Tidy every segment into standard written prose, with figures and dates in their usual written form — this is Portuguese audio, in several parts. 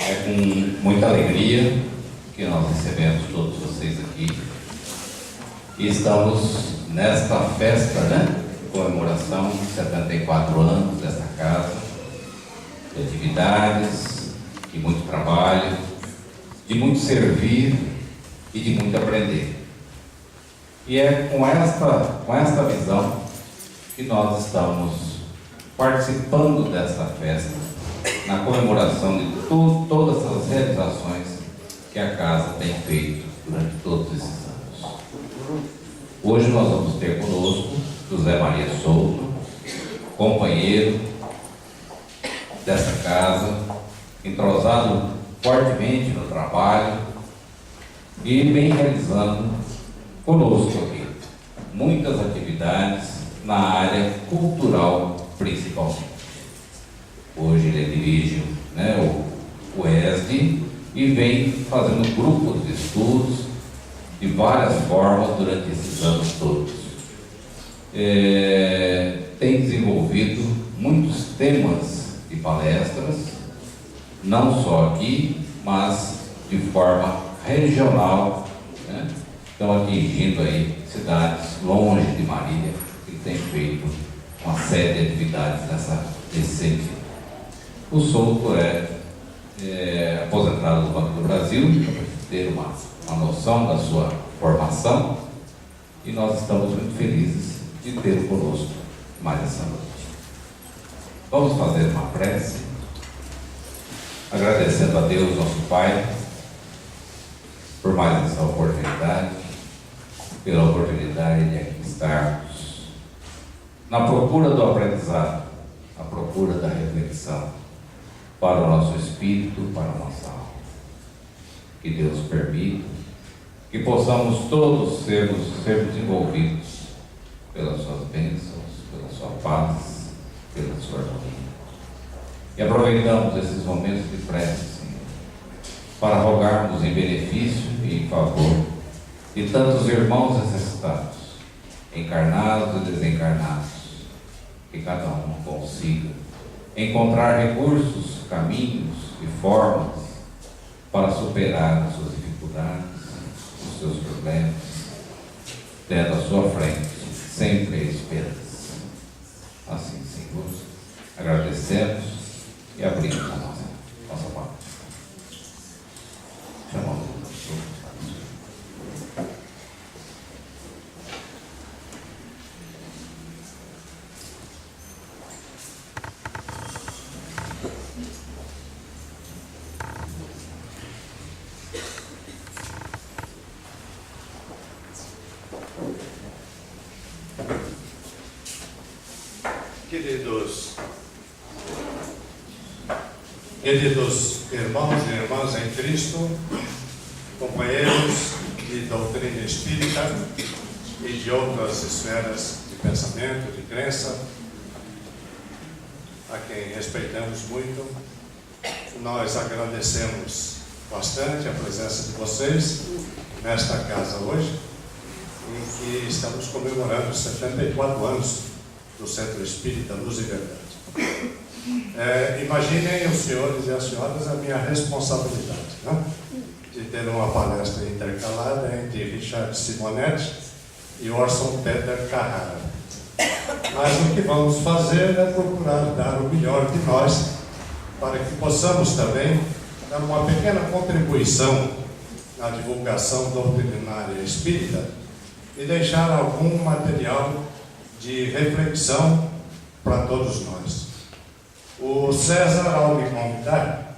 É com muita alegria que nós recebemos todos vocês aqui e estamos nesta festa, comemoração de 74 anos desta casa, de atividades, de muito trabalho, de muito servir e de muito aprender. E é com esta visão que nós estamos participando dessa festa, na comemoração de todas as realizações que a casa tem feito durante todos esses anos. Hoje nós vamos ter conosco José Maria Souto, companheiro dessa casa, entrosado fortemente no trabalho e vem realizando conosco aqui muitas atividades na área cultural principalmente. Hoje ele dirige o ESD e vem fazendo grupos de estudos de várias formas durante esses anos todos. Tem desenvolvido muitos temas de palestras, não só aqui, mas de forma regional, estão atingindo aí cidades longe de Marília, que tem feito uma série de atividades nesse sentido. O Souto é aposentado do Banco do Brasil, para ter uma noção da sua formação, e nós estamos muito felizes de tê-lo conosco mais essa noite. Vamos fazer uma prece, agradecendo a Deus, nosso Pai, por mais essa oportunidade, pela oportunidade de aqui estarmos na procura do aprendizado, na procura da reflexão, para o nosso espírito, para a nossa alma. Que Deus permita que possamos todos sermos envolvidos pelas suas bênçãos, pela sua paz, pela sua harmonia. E aproveitamos esses momentos de prece, Senhor, para rogarmos em benefício e em favor de tantos irmãos necessitados, encarnados e desencarnados, que cada um consiga encontrar recursos, caminhos e formas para superar as suas dificuldades, os seus problemas, tendo à sua frente sempre a esperança. Assim, Senhor, agradecemos e abrimos a nossa parte. Chamamos o Senhor. Queridos irmãos e irmãs em Cristo, companheiros de doutrina espírita e de outras esferas de pensamento, de crença, a quem respeitamos muito, nós agradecemos bastante a presença de vocês nesta casa hoje, em que estamos comemorando 74 anos do Centro Espírita Luz e Verdade. Imaginem os senhores e as senhoras a minha responsabilidade, de ter uma palestra intercalada entre Richard Simonetti e Orson Peter Carrara. Mas o que vamos fazer é procurar dar o melhor de nós para que possamos também dar uma pequena contribuição na divulgação doutrinária espírita e deixar algum material de reflexão para todos nós. O César, ao me convidar,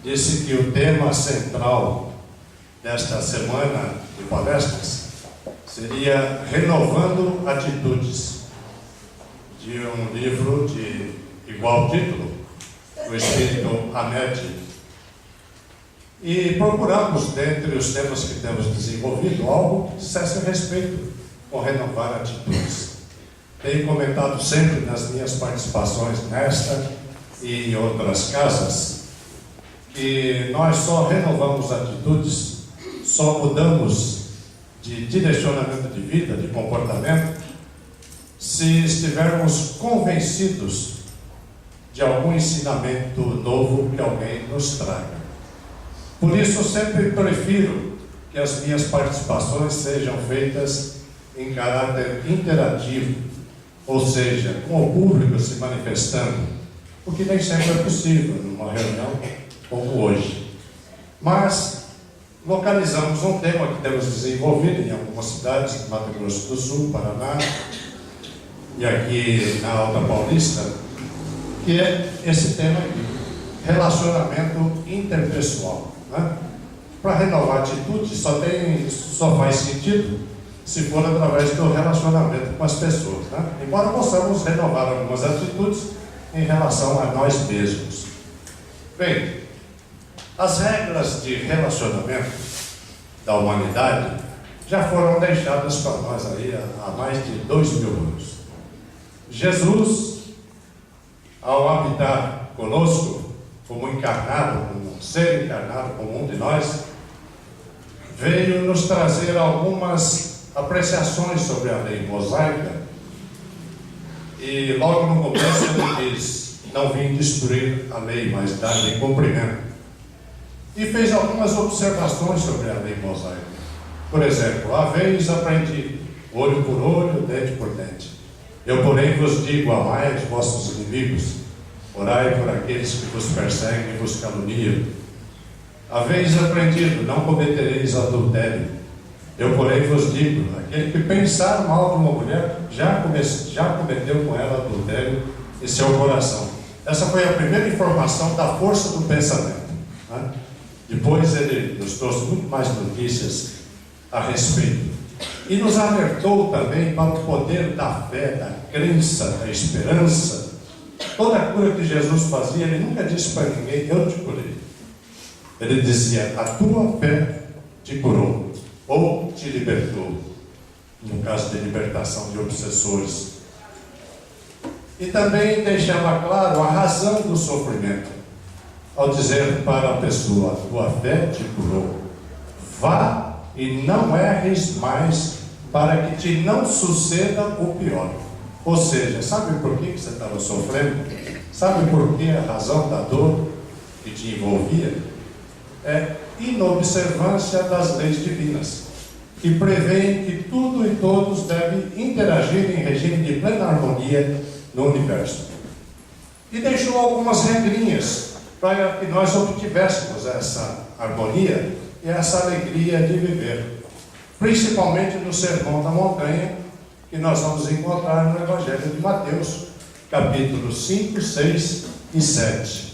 disse que o tema central desta semana de palestras seria Renovando Atitudes, de um livro de igual título, do Espírito Hamed. E procuramos, dentre os temas que temos desenvolvido, algo que dissesse respeito com renovar atitudes. Tenho comentado sempre nas minhas participações nesta e em outras casas que nós só renovamos atitudes, só mudamos de direcionamento de vida, de comportamento, se estivermos convencidos de algum ensinamento novo que alguém nos traga. Por isso, sempre prefiro que as minhas participações sejam feitas em caráter interativo, ou seja, com o público se manifestando, o que nem sempre é possível numa reunião como hoje. Mas localizamos um tema que temos desenvolvido em algumas cidades, de Mato Grosso do Sul, Paraná e aqui na Alta Paulista, que é esse tema aqui, relacionamento interpessoal. Para renovar a atitude só faz sentido se for através do relacionamento com as pessoas. Embora possamos renovar algumas atitudes em relação a nós mesmos. Bem, as regras de relacionamento da humanidade já foram deixadas para nós aí há mais de 2000 anos. Jesus, ao habitar conosco, como encarnado, como um ser encarnado, como um de nós, veio nos trazer algumas apreciações sobre a lei mosaica. E logo no começo ele diz: não vim destruir a lei, mas dar-lhe cumprimento. E fez algumas observações sobre a lei mosaica. Por exemplo, haveis aprendido, olho por olho, dente por dente. Eu, porém, vos digo: amai os vossos inimigos, orai por aqueles que vos perseguem e vos caluniam. Haveis aprendido, não cometereis adultério. Eu, porém, vos digo: aquele que pensar mal de uma mulher, já cometeu com ela adultério em seu coração. Essa foi a primeira informação da força do pensamento. Depois ele nos trouxe muito mais notícias a respeito. E nos alertou também para o poder da fé, da crença, da esperança. Toda a cura que Jesus fazia, ele nunca disse para ninguém: eu te curei. Ele dizia: a tua fé te curou, ou te libertou, no caso de libertação de obsessores. E também deixava claro a razão do sofrimento, ao dizer para a pessoa: a tua fé te curou, vá e não erres mais, para que te não suceda o pior. Ou seja, sabe por que você estava sofrendo? Sabe por que a razão da dor que te envolvia? É inobservância das leis divinas, que prevêem que tudo e todos devem interagir em regime de plena harmonia no universo. E deixou algumas regrinhas para que nós obtivéssemos essa harmonia e essa alegria de viver, principalmente no Sermão da Montanha, que nós vamos encontrar no Evangelho de Mateus, capítulos 5, 6 e 7.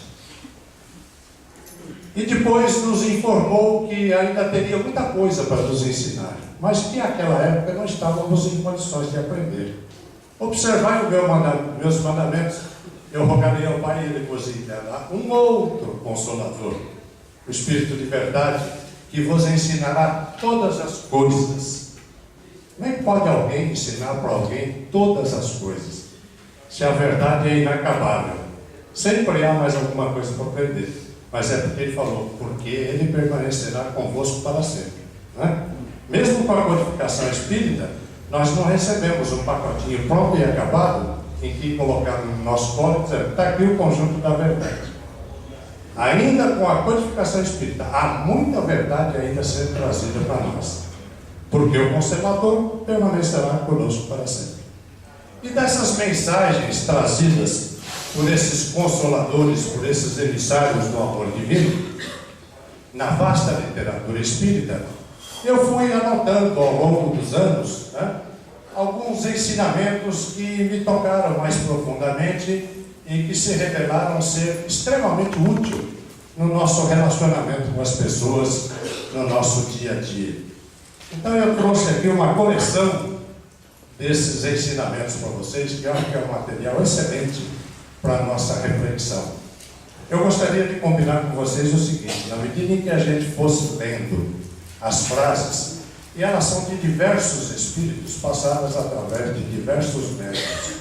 E depois nos informou que ainda teria muita coisa para nos ensinar, mas que naquela época não estávamos em condições de aprender. Observai meus mandamentos, eu rogarei ao Pai e Ele vos enviará um outro Consolador, o Espírito de verdade, que vos ensinará todas as coisas. Como é que pode alguém ensinar para alguém todas as coisas, se a verdade é inacabável? Sempre há mais alguma coisa para aprender. Mas é porque ele falou: porque ele permanecerá convosco para sempre. Mesmo com a codificação espírita, nós não recebemos um pacotinho pronto e acabado, em que colocamos no nosso colo e dizemos: está aqui o conjunto da verdade. Ainda com a codificação espírita, há muita verdade ainda a ser trazida para nós, porque o Consolador permanecerá conosco para sempre. E dessas mensagens trazidas por esses consoladores, por esses emissários do amor divino, na vasta literatura espírita, eu fui anotando ao longo dos anos alguns ensinamentos que me tocaram mais profundamente e que se revelaram ser extremamente útil no nosso relacionamento com as pessoas, no nosso dia a dia. Então eu trouxe aqui uma coleção desses ensinamentos para vocês, que eu acho que é um material excelente para a nossa reflexão. Eu gostaria de combinar com vocês o seguinte: na medida em que a gente fosse lendo as frases, e elas são de diversos espíritos, passadas através de diversos médicos.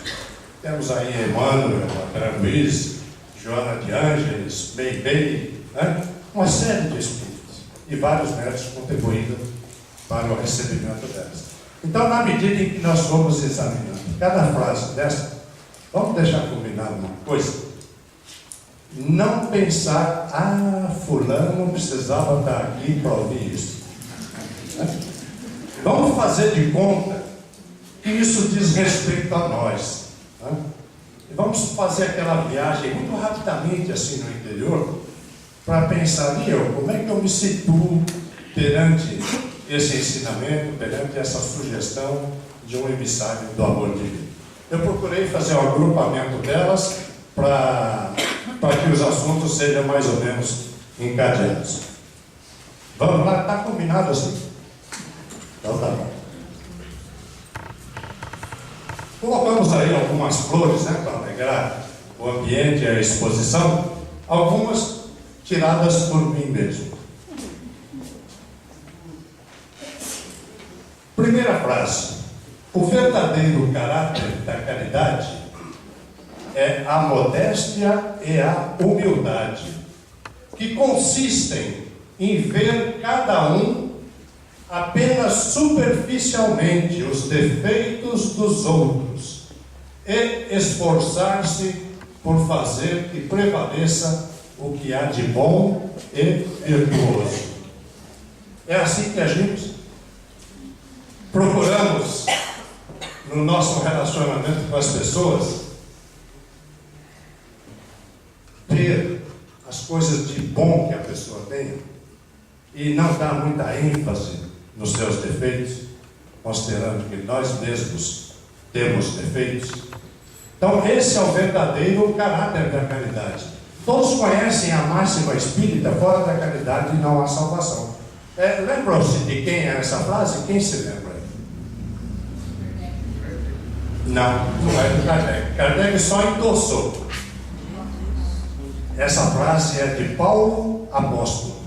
Temos aí Emmanuel, André Luiz, Joana de Ângeles, Meibei, uma série de espíritos, e vários médicos contribuindo para o recebimento delas. Então, na medida em que nós formos examinando cada frase dessa, vamos deixar combinar uma coisa. não pensar, fulano precisava estar aqui para ouvir isso. Vamos fazer de conta que isso diz respeito a nós. E vamos fazer aquela viagem muito rapidamente assim no interior, para pensar, como é que eu me situo perante esse ensinamento, perante essa sugestão de um emissário do amor divino. Eu procurei fazer um agrupamento delas para que os assuntos sejam mais ou menos encadeados. Vamos lá, está combinado assim? Então tá bom. Colocamos aí algumas flores, né, para alegrar o ambiente e a exposição, algumas tiradas por mim mesmo. Primeira frase: o verdadeiro caráter da caridade é a modéstia e a humildade, que consistem em ver cada um apenas superficialmente os defeitos dos outros e esforçar-se por fazer que prevaleça o que há de bom e virtuoso. É assim que agimos. Procuramos, no nosso relacionamento com as pessoas, ter as coisas de bom que a pessoa tem e não dar muita ênfase nos seus defeitos, considerando que nós mesmos temos defeitos. Então, esse é o verdadeiro caráter da caridade. Todos conhecem a máxima espírita: fora da caridade não há salvação. Lembram-se de quem é essa frase? Quem se lembra? Não é do Kardec. Kardec só endossou. Essa frase é de Paulo Apóstolo.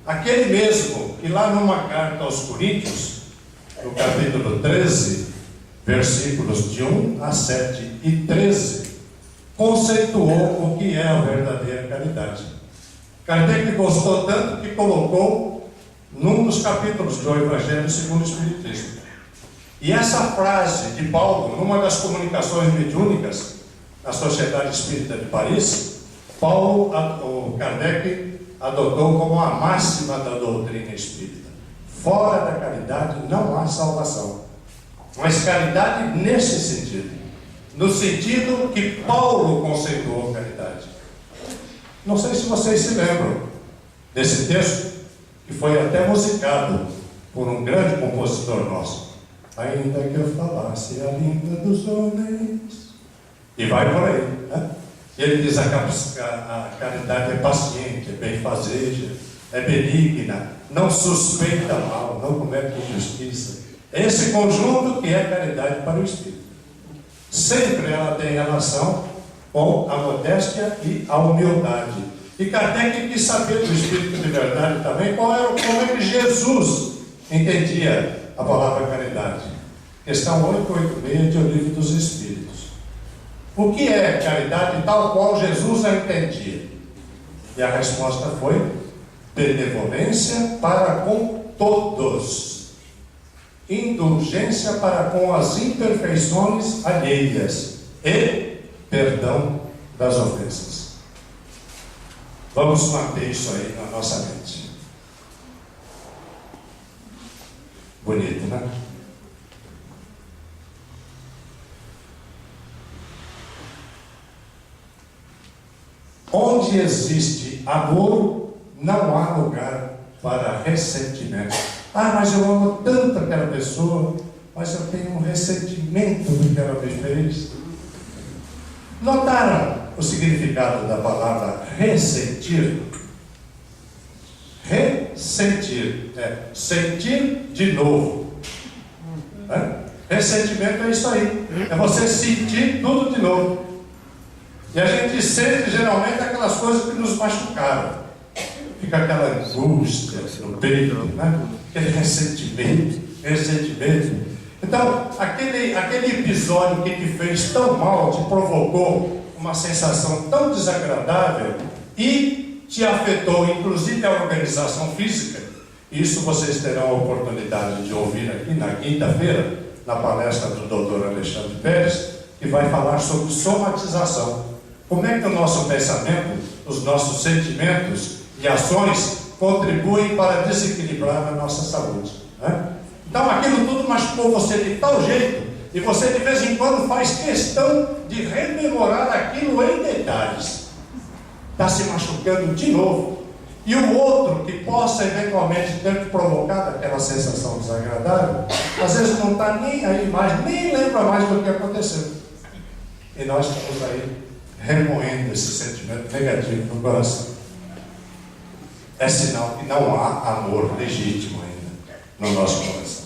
Aquele mesmo que lá numa carta aos Coríntios, no capítulo 13, versículos de 1 a 7 e 13, conceituou o que é a verdadeira caridade. Kardec gostou tanto que colocou num dos capítulos do Evangelho segundo o Espiritismo. E essa frase de Paulo, numa das comunicações mediúnicas na Sociedade Espírita de Paris, Kardec adotou como a máxima da doutrina espírita: fora da caridade não há salvação. Mas caridade nesse sentido, no sentido que Paulo conceituou caridade. Não sei se vocês se lembram desse texto, que foi até musicado por um grande compositor nosso. Ainda que eu falasse a língua dos homens, e vai por aí, né? Ele diz: a caridade é paciente, é benfazeja, é benigna, não suspeita mal, não comete injustiça. Esse conjunto que é caridade para o Espírito. Sempre ela tem relação com a modéstia e a humildade. E Kardec quis saber do Espírito de verdade também como é que Jesus entendia a palavra caridade. Questão 886 de O Livro dos Espíritos. O que é caridade tal qual Jesus a entendia? E a resposta foi: benevolência para com todos, indulgência para com as imperfeições alheias e perdão das ofensas. Vamos manter isso aí na nossa mente. Bonito, né? Onde existe amor, não há lugar para ressentimento. Mas eu amo tanto aquela pessoa, mas eu tenho um ressentimento do que ela me fez. Notaram o significado da palavra ressentir? Ressentir é sentir de novo. Ressentimento é isso aí, é você sentir tudo de novo. E a gente sente geralmente aquelas coisas que nos machucaram. Fica aquela angústia no peito, né? Aquele ressentimento. Então, aquele episódio que te fez tão mal, te provocou uma sensação tão desagradável e te afetou, inclusive, a organização física. Isso vocês terão a oportunidade de ouvir aqui na quinta-feira, na palestra do Dr. Alexandre Pérez, que vai falar sobre somatização. Como é que o nosso pensamento, os nossos sentimentos e ações contribuem para desequilibrar a nossa saúde, né? Então aquilo tudo machucou você de tal jeito, e você de vez em quando faz questão de rememorar aquilo em detalhes. Está se machucando de novo. E o outro que possa eventualmente ter provocado aquela sensação desagradável, às vezes não está nem aí mais, nem lembra mais do que aconteceu. E nós estamos aí remoendo esse sentimento negativo no coração. É sinal que não há amor legítimo ainda no nosso coração.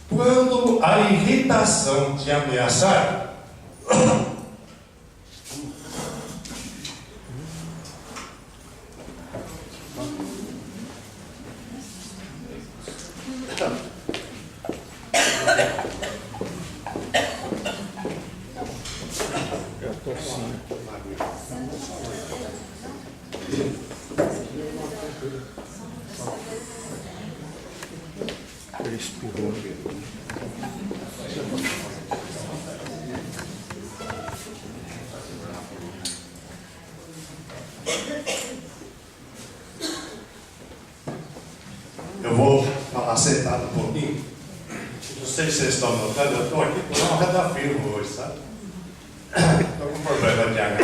Quando a irritação te ameaçar, Ele espirrou. Eu vou falar sentado um pouquinho. Não sei se vocês estão notando, eu estou aqui com uma redafirmo hoje, sabe? Estou com um problema de garganta.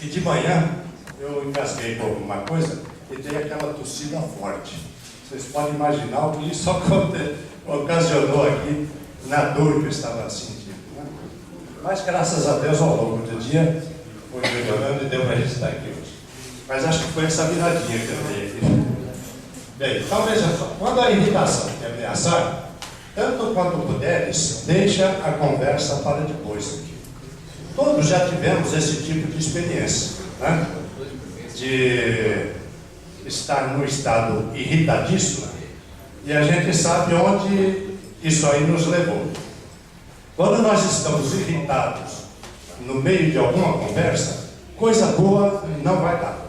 E de manhã eu engasguei com alguma coisa e dei aquela tossida forte. Vocês podem imaginar o que isso ocasionou aqui na dor que eu estava sentindo, né? Mas graças a Deus ao longo do dia foi melhorando e deu para a gente estar aqui hoje. Mas acho que foi essa viradinha que eu dei aqui. Bem, então veja só, quando a irritação te ameaçar, tanto quanto puderes, deixa a conversa para depois. Todos já tivemos esse tipo de experiência, né? De estar no estado irritadíssimo, e a gente sabe onde isso aí nos levou. Quando nós estamos irritados no meio de alguma conversa, coisa boa não vai dar.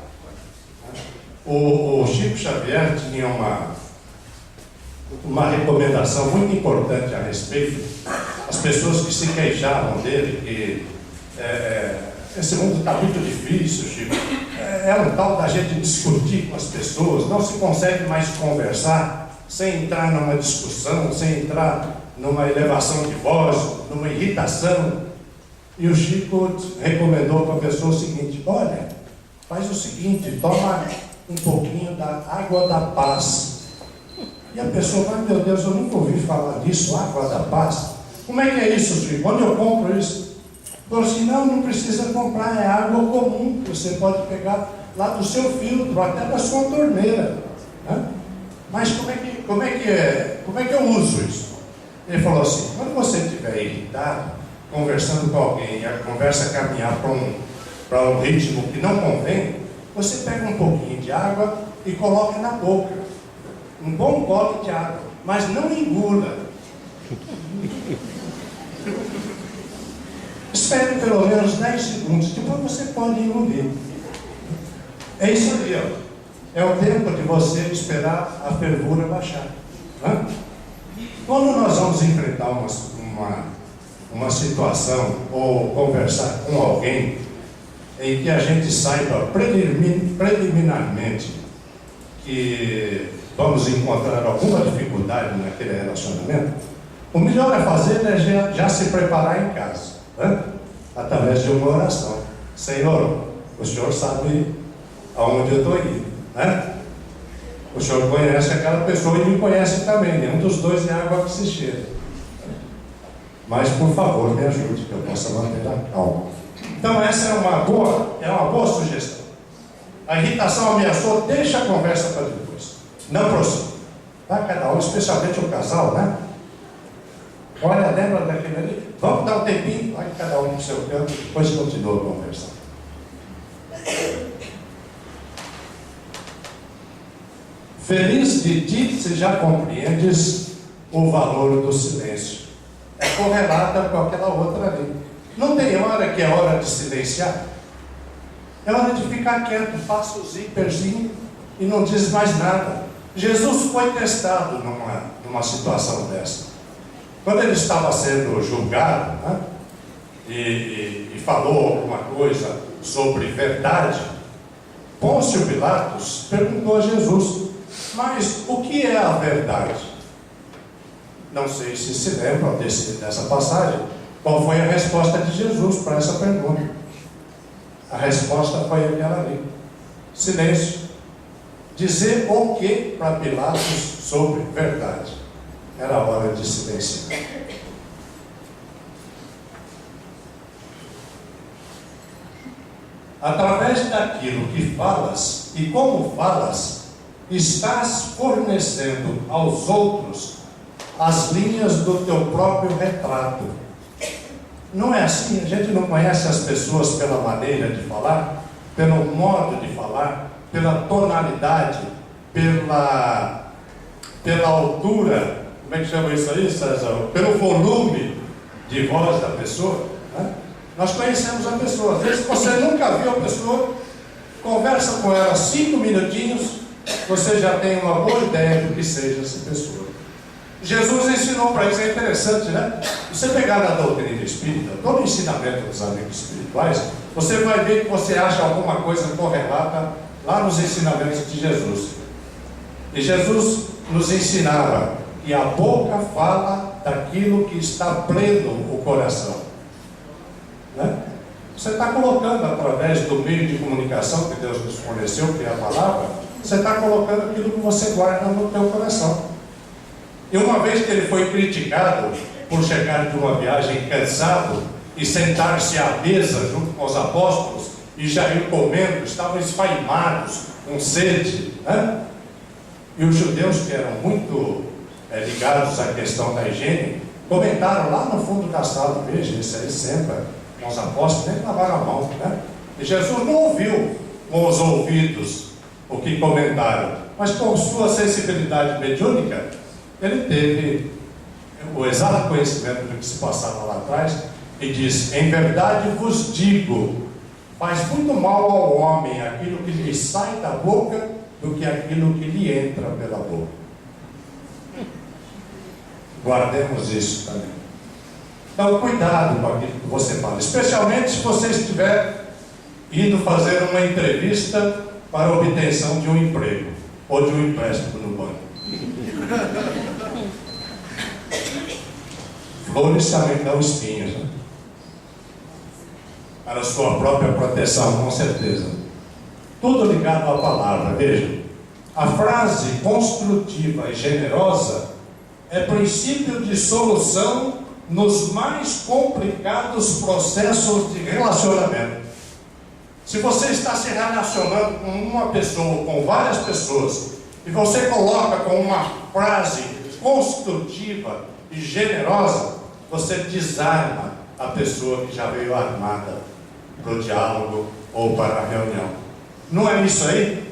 O Chico Xavier tinha uma recomendação muito importante a respeito. As pessoas que se queixavam dele, que esse mundo está muito difícil, Chico. É um tal da gente discutir com as pessoas, não se consegue mais conversar sem entrar numa discussão, sem entrar numa elevação de voz, numa irritação. E o Chico recomendou para a pessoa o seguinte: olha, faz o seguinte, toma um pouquinho da água da paz. E a pessoa vai, meu Deus, eu nunca ouvi falar disso, água da paz. Como é que é isso, Chico? Onde eu compro isso? Falou assim: não precisa comprar, é água comum, que você pode pegar lá do seu filtro, até da sua torneira, né? Mas como é que eu uso isso? Ele falou assim: quando você estiver irritado, conversando com alguém, e a conversa caminhar para um ritmo que não convém, você pega um pouquinho de água e coloca na boca, um bom gole de água, mas não engula. Espere pelo menos 10 segundos, depois você pode engolir. É isso aí, ó. É o tempo de você esperar a fervura baixar, né? Quando nós vamos enfrentar uma situação ou conversar com alguém em que a gente saiba preliminarmente que vamos encontrar alguma dificuldade naquele relacionamento, o melhor a fazer é já se preparar em casa, né? Através de uma oração. Senhor, o Senhor sabe aonde eu estou indo, né? O Senhor conhece aquela pessoa e me conhece também. Nenhum dos dois é água que se cheira. Mas, por favor, me ajude, que eu possa manter a calma. Então, essa é uma boa sugestão. A irritação ameaçou, deixa a conversa para depois. Não prossiga. Tá? Cada um, especialmente o casal, né? Olha, lembra daquele ali? Vamos dar um tempinho, vai cada um no seu canto, depois continua a conversa. Feliz de ti se já compreendes o valor do silêncio. É correlata com aquela outra ali. Não tem hora que é hora de silenciar? É hora de ficar quieto, passa o zíperzinho e não diz mais nada. Jesus foi testado numa situação dessa. Quando ele estava sendo julgado, né, e falou alguma coisa sobre verdade, Pôncio Pilatos perguntou a Jesus: mas o que é a verdade? Não sei se lembram dessa passagem. Qual foi a resposta de Jesus para essa pergunta? A resposta foi aquela ali: silêncio. Dizer o que para Pilatos sobre verdade? Era a hora de silenciar. Através daquilo que falas e como falas, estás fornecendo aos outros as linhas do teu próprio retrato. Não é assim? A gente não conhece as pessoas pela maneira de falar, pelo modo de falar, pela tonalidade, pela altura, como é que chama isso aí, César? Pelo volume de voz da pessoa, né? Nós conhecemos a pessoa. Às vezes você nunca viu a pessoa, conversa com ela 5 minutinhos, você já tem uma boa ideia do que seja essa pessoa. Jesus ensinou para isso, é interessante, né? Você pegar na doutrina espírita, todo o ensinamento dos amigos espirituais, você vai ver que você acha alguma coisa correlata lá nos ensinamentos de Jesus. E Jesus nos ensinava que a boca fala daquilo que está pleno o coração, né? Você está colocando através do meio de comunicação que Deus nos forneceu, que é a palavra, você está colocando aquilo que você guarda no teu coração. E uma vez que ele foi criticado por chegar de uma viagem cansado e sentar-se à mesa junto com os apóstolos e já ir comendo, estavam esfaimados, com sede, né? E os judeus, que eram muito ligados à questão da higiene, comentaram lá no fundo da sala: veja, esse aí senta com os apóstolos, nem lavaram a mão, né? E Jesus não ouviu com os ouvidos o que comentaram, mas com sua sensibilidade mediúnica, ele teve o exato conhecimento do que se passava lá atrás e diz: em verdade vos digo, faz muito mal ao homem aquilo que lhe sai da boca do que aquilo que lhe entra pela boca. Guardemos isso também. Então, cuidado com aquilo que você fala, especialmente se você estiver indo fazer uma entrevista para obtenção de um emprego ou de um empréstimo no banco. Flores também dão espinhos, né? Para a sua própria proteção, com certeza. Tudo ligado à palavra. Veja, a frase construtiva e generosa é princípio de solução nos mais complicados processos de relacionamento. Se você está se relacionando com uma pessoa ou com várias pessoas e você coloca com uma frase construtiva e generosa, você desarma a pessoa que já veio armada para o diálogo ou para a reunião. Não é isso aí?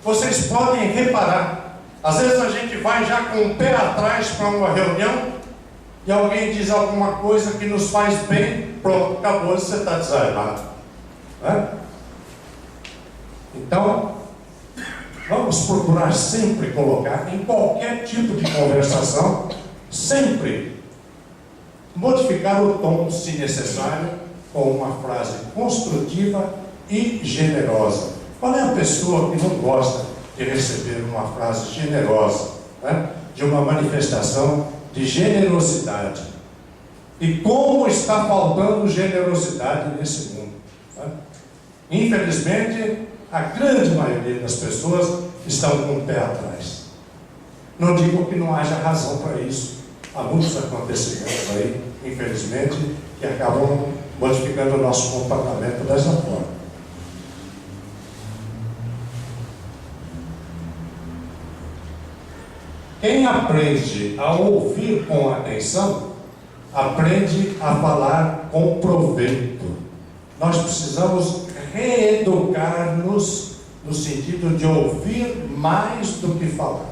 Vocês podem reparar, às vezes a gente vai já com o pé atrás para uma reunião e alguém diz alguma coisa que nos faz bem, pronto, acabou, você está desarmado, né? Então, vamos procurar sempre colocar em qualquer tipo de conversação, sempre modificar o tom, se necessário, com uma frase construtiva e generosa. Qual é a pessoa que não gosta de receber uma frase generosa, né? De uma manifestação de generosidade? E como está faltando generosidade nesse mundo, né? Infelizmente, a grande maioria das pessoas estão com o pé atrás. Não digo que não haja razão para isso. Há muitos acontecimentos aí, infelizmente, que acabam modificando o nosso comportamento dessa forma. Quem aprende a ouvir com atenção, aprende a falar com proveito. Nós precisamos reeducar-nos no sentido de ouvir mais do que falar.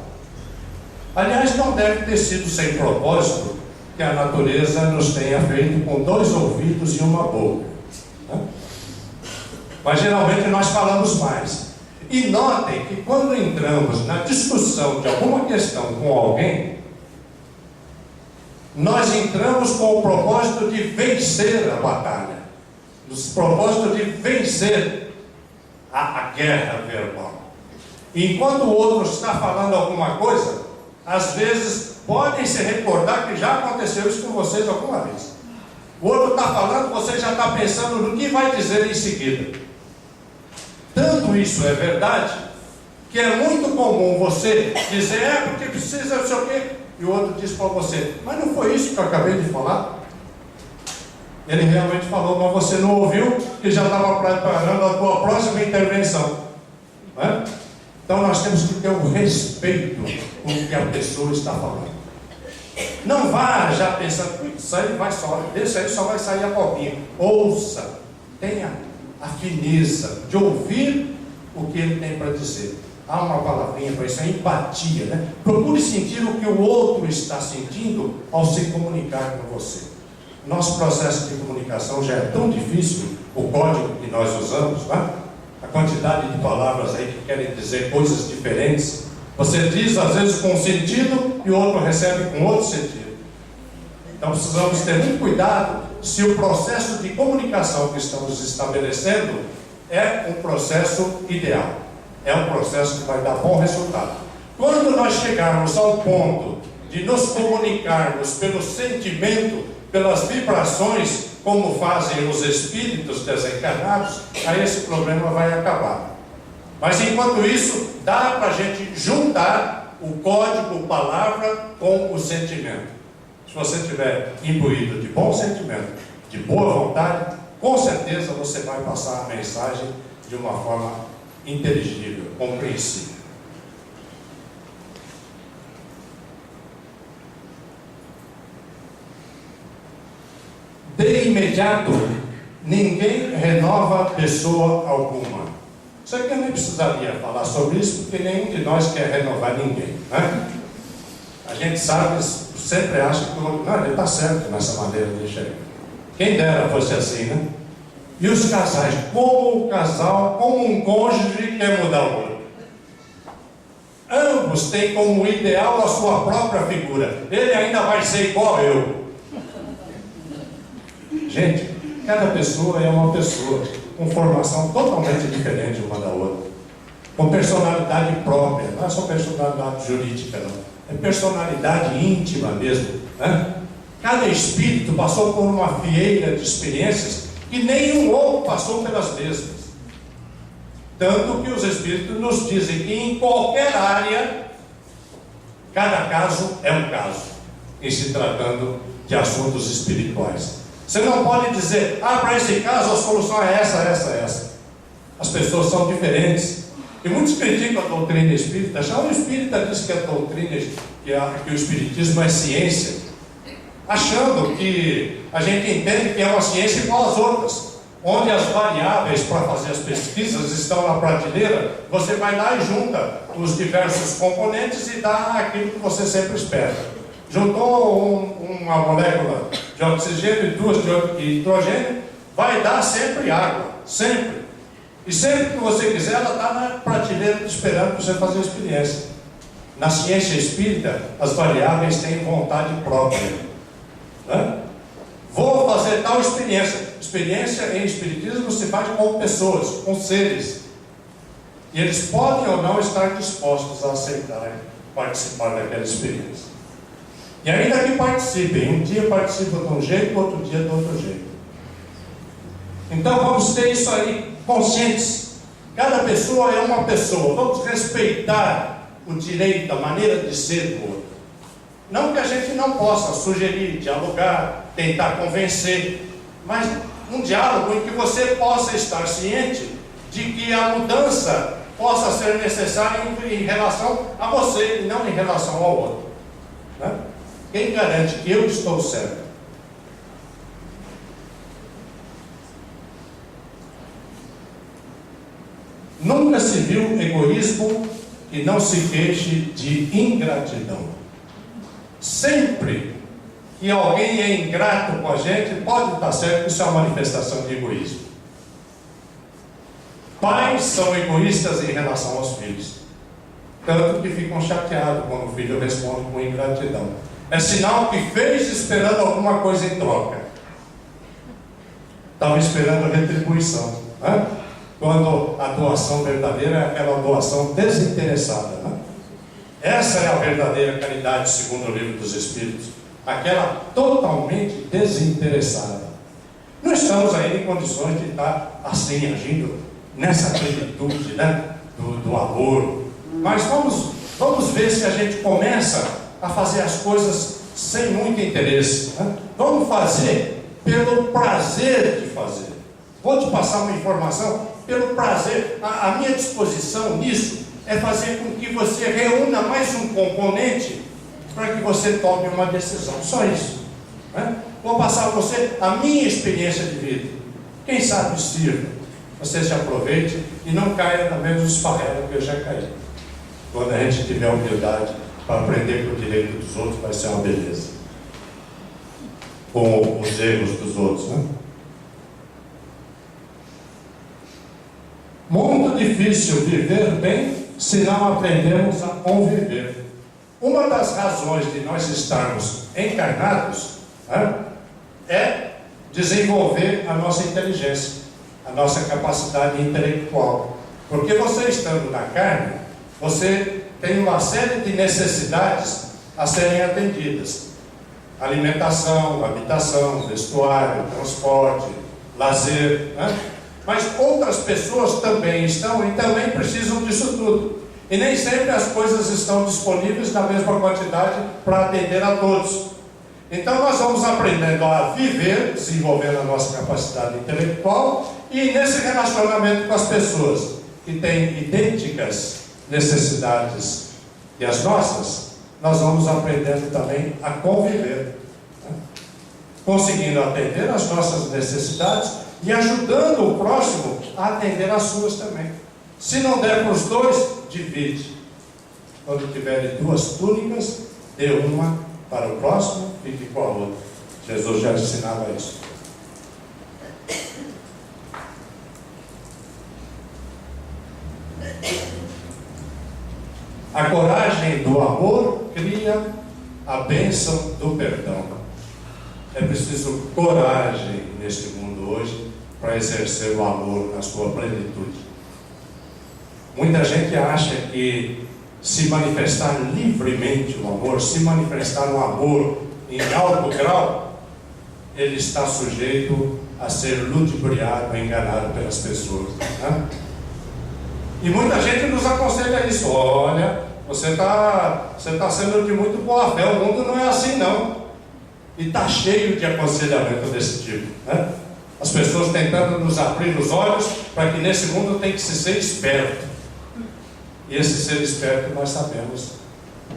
Aliás, não deve ter sido sem propósito que a natureza nos tenha feito com 2 ouvidos e uma boca, né? Mas geralmente nós falamos mais. E notem que quando entramos na discussão de alguma questão com alguém, nós entramos com o propósito de vencer a batalha, no propósito de vencer a guerra verbal. E enquanto o outro está falando alguma coisa, às vezes podem se recordar que já aconteceu isso com vocês alguma vez. O outro está falando, você já está pensando no que vai dizer em seguida. Tanto isso é verdade, que é muito comum você dizer, porque precisa não sei o quê, e o outro diz para você, mas não foi isso que eu acabei de falar? Ele realmente falou, mas você não ouviu, que já estava preparando a tua próxima intervenção. Não é? Então nós temos que ter o respeito com o que a pessoa está falando. Não vá já pensando, isso aí vai só, desse aí só vai sair a copinha. Ouça, tenha a fineza de ouvir o que ele tem para dizer. Há uma palavrinha para isso, é empatia, né? Procure sentir o que o outro está sentindo ao se comunicar com você. Nosso processo de comunicação já é tão difícil, o código que nós usamos, né? A quantidade de palavras aí que querem dizer coisas diferentes. Você diz às vezes com um sentido e o outro recebe com outro sentido. Então precisamos ter muito cuidado se o processo de comunicação que estamos estabelecendo é um processo ideal, é um processo que vai dar bom resultado. Quando nós chegarmos ao ponto de nos comunicarmos pelo sentimento, pelas vibrações, como fazem os espíritos desencarnados, aí esse problema vai acabar. Mas enquanto isso, dá para a gente juntar o código palavra com o sentimento. Se você estiver imbuído de bom sentimento, de boa vontade, com certeza você vai passar a mensagem de uma forma inteligível, compreensível. De imediato, ninguém renova pessoa alguma. Isso aqui eu nem precisaria falar sobre isso, porque nenhum de nós quer renovar ninguém, né? A gente sabe, sempre acha que o outro, não, ele está certo nessa maneira de enxergar. Quem dera fosse assim, né? E os casais, como o casal, como um cônjuge quer mudar o outro. Ambos têm como ideal a sua própria figura. Ele ainda vai ser igual eu. Gente, cada pessoa é uma pessoa com formação totalmente diferente uma da outra, com personalidade própria. Não é só personalidade jurídica, não. É personalidade íntima mesmo, né? Cada espírito passou por uma fieira de experiências que nenhum outro passou pelas mesmas. Tanto que os espíritos nos dizem que em qualquer área, cada caso é um caso, em se tratando de assuntos espirituais. Você não pode dizer, para esse caso a solução é essa, essa, essa. As pessoas são diferentes. E muitos criticam a doutrina espírita. Já o espírita diz que a doutrina, que o espiritismo é ciência, achando que a gente entende que é uma ciência igual às outras, onde as variáveis para fazer as pesquisas estão na prateleira. Você vai lá e junta os diversos componentes e dá aquilo que você sempre espera. Juntou uma molécula de oxigênio e duas de hidrogênio, vai dar sempre água, sempre. E sempre que você quiser, ela está na prateleira esperando para você fazer a experiência. Na ciência espírita, as variáveis têm vontade própria, né? Vou fazer tal experiência. Experiência em espiritismo se faz com pessoas, com seres. E eles podem ou não estar dispostos a aceitar participar daquela experiência. E ainda que participem, um dia participam de um jeito, outro dia de outro jeito. Então vamos ter isso aí conscientes. Cada pessoa é uma pessoa. Vamos respeitar o direito, a maneira de ser do outro. Não que a gente não possa sugerir, dialogar, tentar convencer, mas um diálogo em que você possa estar ciente de que a mudança possa ser necessária em relação a você e não em relação ao outro, né? Quem garante que eu estou certo? Nunca se viu egoísmo que não se queixe de ingratidão. Sempre que alguém é ingrato com a gente, pode estar certo que isso é uma manifestação de egoísmo. Pais são egoístas em relação aos filhos, tanto que ficam chateados quando o filho responde com ingratidão. É sinal que fez esperando alguma coisa em troca. Estava esperando a retribuição, né? Quando a doação verdadeira é aquela doação desinteressada, né? Essa é a verdadeira caridade segundo o Livro dos Espíritos, aquela totalmente desinteressada. Não estamos ainda em condições de estar assim, agindo nessa plenitude, né? do amor, mas vamos ver se a gente começa a fazer as coisas sem muito interesse, né? Vamos fazer pelo prazer de fazer. Vou te passar uma informação pelo prazer. A minha disposição nisso é fazer com que você reúna mais um componente para que você tome uma decisão. Só isso, né? Vou passar a você a minha experiência de vida. Quem sabe sirva, você se aproveite e não caia na mesma esparrela que eu já caí. Quando a gente tiver humildade para aprender com o direito dos outros, vai ser uma beleza. Com os erros dos outros, né? Muito difícil viver bem se não aprendemos a conviver. Uma das razões de nós estarmos encarnados, né, é desenvolver a nossa inteligência, a nossa capacidade intelectual. Porque você estando na carne, você tem uma série de necessidades a serem atendidas: alimentação, habitação, vestuário, transporte, lazer, né? Mas outras pessoas também estão e também precisam disso tudo. E nem sempre as coisas estão disponíveis na mesma quantidade para atender a todos. Então nós vamos aprendendo a viver, desenvolvendo a nossa capacidade intelectual, e nesse relacionamento com as pessoas que têm idênticas necessidades que as nossas, nós vamos aprendendo também a conviver, né? Conseguindo atender as nossas necessidades e ajudando o próximo a atender as suas também. Se não der para os dois, divide. Quando tiverem duas túnicas, dê uma para o próximo, fique com a outra. Jesus já ensinava isso. A coragem do amor cria a bênção do perdão. É preciso coragem neste mundo hoje para exercer o amor na sua plenitude. Muita gente acha que se manifestar livremente o amor, se manifestar o amor em alto grau, ele está sujeito a ser ludibriado, enganado pelas pessoas, né? E muita gente nos aconselha isso: olha, você está sendo de muito boa fé, o mundo não é assim não. E está cheio de aconselhamento desse tipo, né? As pessoas tentando nos abrir os olhos para que nesse mundo tem que se ser esperto. E esse ser esperto nós sabemos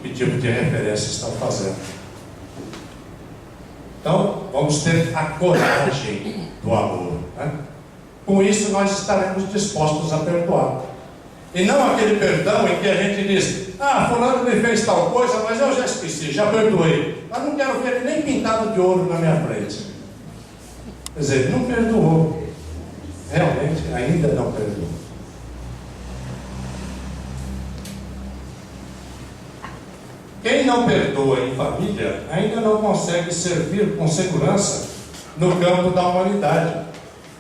que tipo de referência estão fazendo. Então vamos ter a coragem do amor, né? Com isso nós estaremos dispostos a perdoar. E não aquele perdão em que a gente diz: ah, fulano me fez tal coisa, mas eu já esqueci, já perdoei, mas não quero ver ele nem pintado de ouro na minha frente. Quer dizer, ele não perdoou. Realmente, ainda não perdoou. Quem não perdoa em família, ainda não consegue servir com segurança no campo da humanidade.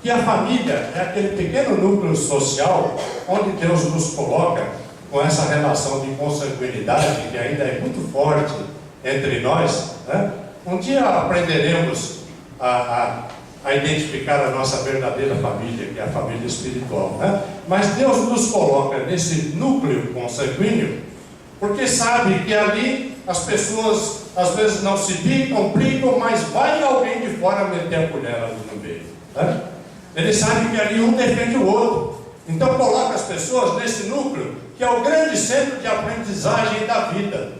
E a família é aquele pequeno núcleo social onde Deus nos coloca com essa relação de consanguinidade que ainda é muito forte entre nós, né? Um dia aprenderemos a identificar a nossa verdadeira família, que é a família espiritual, né? Mas Deus nos coloca nesse núcleo consanguíneo porque sabe que ali as pessoas às vezes não se brigam, mas vai alguém de fora meter a colher ali no meio, né? Ele sabe que ali um defende o outro. Então coloca as pessoas nesse núcleo, que é o grande centro de aprendizagem da vida.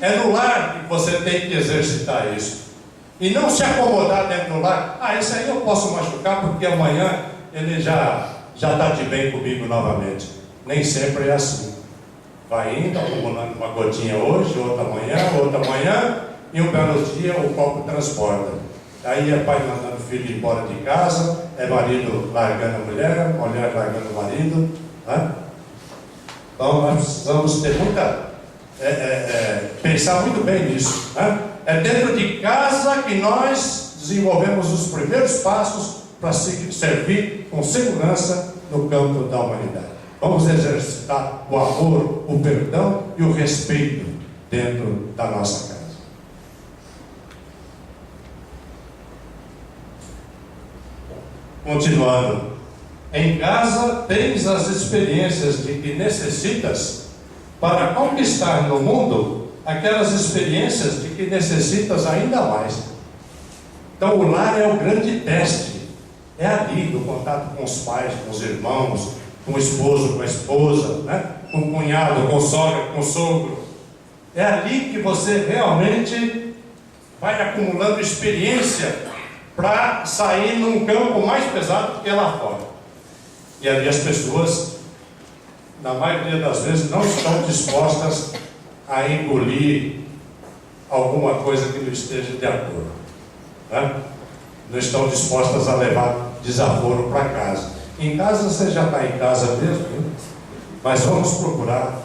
É no lar que você tem que exercitar isso. E não se acomodar dentro do lar. Ah, esse aí eu posso machucar porque amanhã ele já está de bem comigo novamente. Nem sempre é assim. Vai indo, acumulando uma gotinha hoje, outra amanhã, e um belo dia o copo transborda. Aí é pai mandando o filho embora de casa, é marido largando a mulher largando o marido, né? Então nós precisamos ter pensar muito bem nisso, né? É dentro de casa que nós desenvolvemos os primeiros passos para servir com segurança no campo da humanidade. Vamos exercitar o amor, o perdão e o respeito dentro da nossa casa. Continuando, em casa tens as experiências de que necessitas para conquistar no mundo aquelas experiências de que necessitas ainda mais. Então o lar é o grande teste, é ali do contato com os pais, com os irmãos, com o esposo, com a esposa, né? Com o cunhado, com o sogra, com o sogro. É ali que você realmente vai acumulando experiência para sair num campo mais pesado do que lá fora. E ali as pessoas, na maioria das vezes, não estão dispostas a engolir alguma coisa que não esteja de acordo, né? Não estão dispostas a levar desaforo para casa. Em casa você já está em casa mesmo, né? Mas vamos procurar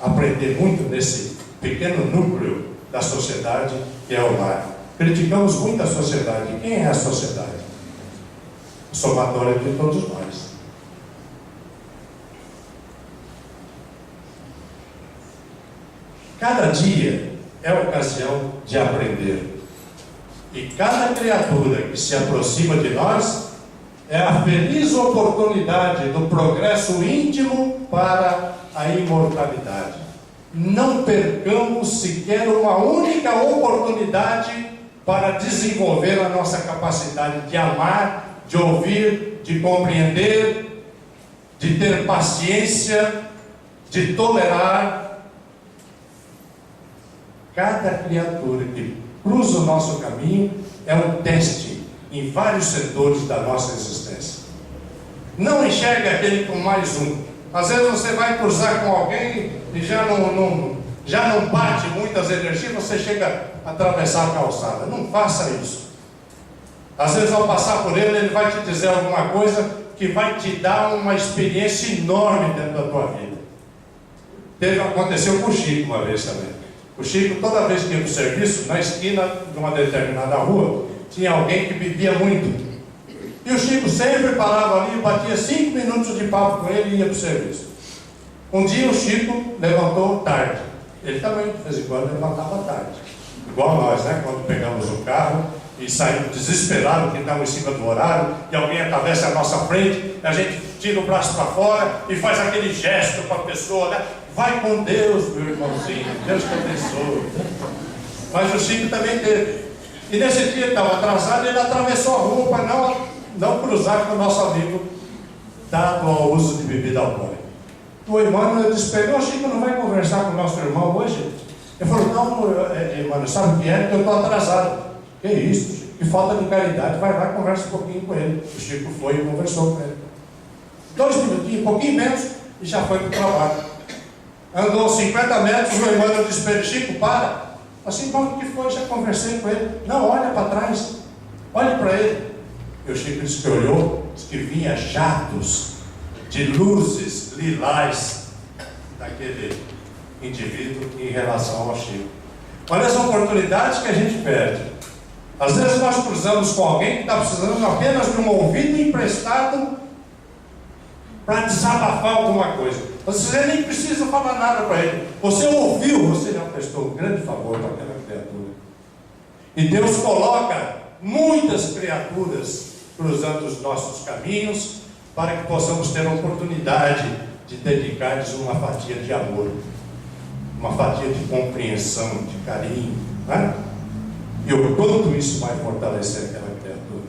aprender muito nesse pequeno núcleo da sociedade que é o lar. Criticamos muito a sociedade. Quem é a sociedade? A somatória de todos nós. Cada dia é ocasião de aprender. E cada criatura que se aproxima de nós é a feliz oportunidade do progresso íntimo para a imortalidade. Não percamos sequer uma única oportunidade para desenvolver a nossa capacidade de amar, de ouvir, de compreender, de ter paciência, de tolerar. Cada criatura que cruza o nosso caminho é um teste em vários setores da nossa existência. Não enxergue aquele com mais um. Às vezes você vai cruzar com alguém e já não bate muitas energias, você chega a atravessar a calçada. Não faça isso. Às vezes ao passar por ele, ele vai te dizer alguma coisa que vai te dar uma experiência enorme dentro da tua vida. Aconteceu com o Chico uma vez também. O Chico, toda vez que ia para o serviço, na esquina de uma determinada rua, tinha alguém que bebia muito. E o Chico sempre parava ali, batia 5 minutos de papo com ele e ia para o serviço. Um dia o Chico levantou tarde. Ele também, de vez em quando, levantava tarde. Igual nós, né? Quando pegamos o carro e saímos desesperados, que estamos em cima do horário, e alguém atravessa a nossa frente, a gente tira o braço para fora e faz aquele gesto para a pessoa, né? Vai com Deus, meu irmãozinho, Deus te abençoe. Mas o Chico também teve. E nesse dia ele estava atrasado, ele atravessou a rua para não cruzar com o nosso amigo dado ao uso de bebida alcoólica. O irmão despegou: Chico, não vai conversar com o nosso irmão hoje? Ele falou: não, irmão, sabe o que é? Que eu estou atrasado. Que isso, Chico? Que falta de caridade. Vai lá e conversa um pouquinho com ele. O Chico foi e conversou com ele. 2 minutinhos, um pouquinho menos, e já foi para o trabalho. Andou 50 metros, o irmão disse para ele: Chico, para. Assim, como que foi? Já conversei com ele. Não, olha para trás. Olhe para ele. E o Chico disse que olhou, disse que vinha jatos de luzes lilás daquele indivíduo em relação ao Chico. Olha as oportunidades que a gente perde. Às vezes nós cruzamos com alguém que está precisando apenas de um ouvido emprestado para desabafar alguma coisa. Você nem precisa falar nada para ele. Você ouviu, você já prestou um grande favor para aquela criatura. E Deus coloca muitas criaturas cruzando os nossos caminhos para que possamos ter a oportunidade de dedicar-lhes uma fatia de amor, uma fatia de compreensão, de carinho, né? E o quanto isso vai fortalecer aquela criatura.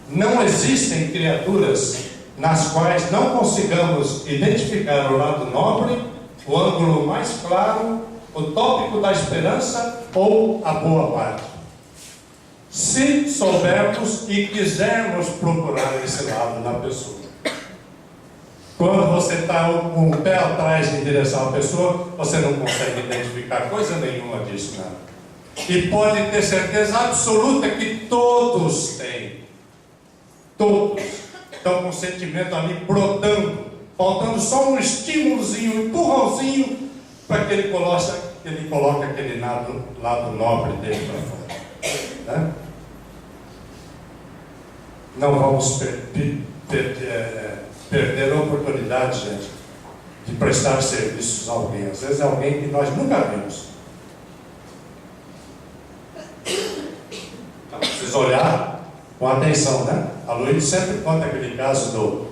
Não existem criaturas nas quais não consigamos identificar o lado nobre, o ângulo mais claro, o tópico da esperança ou a boa parte. Se soubermos e quisermos procurar esse lado na pessoa. Quando você está com o pé atrás em direção à pessoa, você não consegue identificar coisa nenhuma disso, não. E pode ter certeza absoluta que todos têm. Todos estão com o sentimento ali brotando, faltando só um estímulozinho, um empurrãozinho, para que ele coloque aquele lado nobre dele para fora. Né? Não vamos perder a oportunidade, gente, de prestar serviços a alguém. Às vezes é alguém que nós nunca vimos. Então, precisa olhar com atenção, né? A Luísa sempre conta aquele caso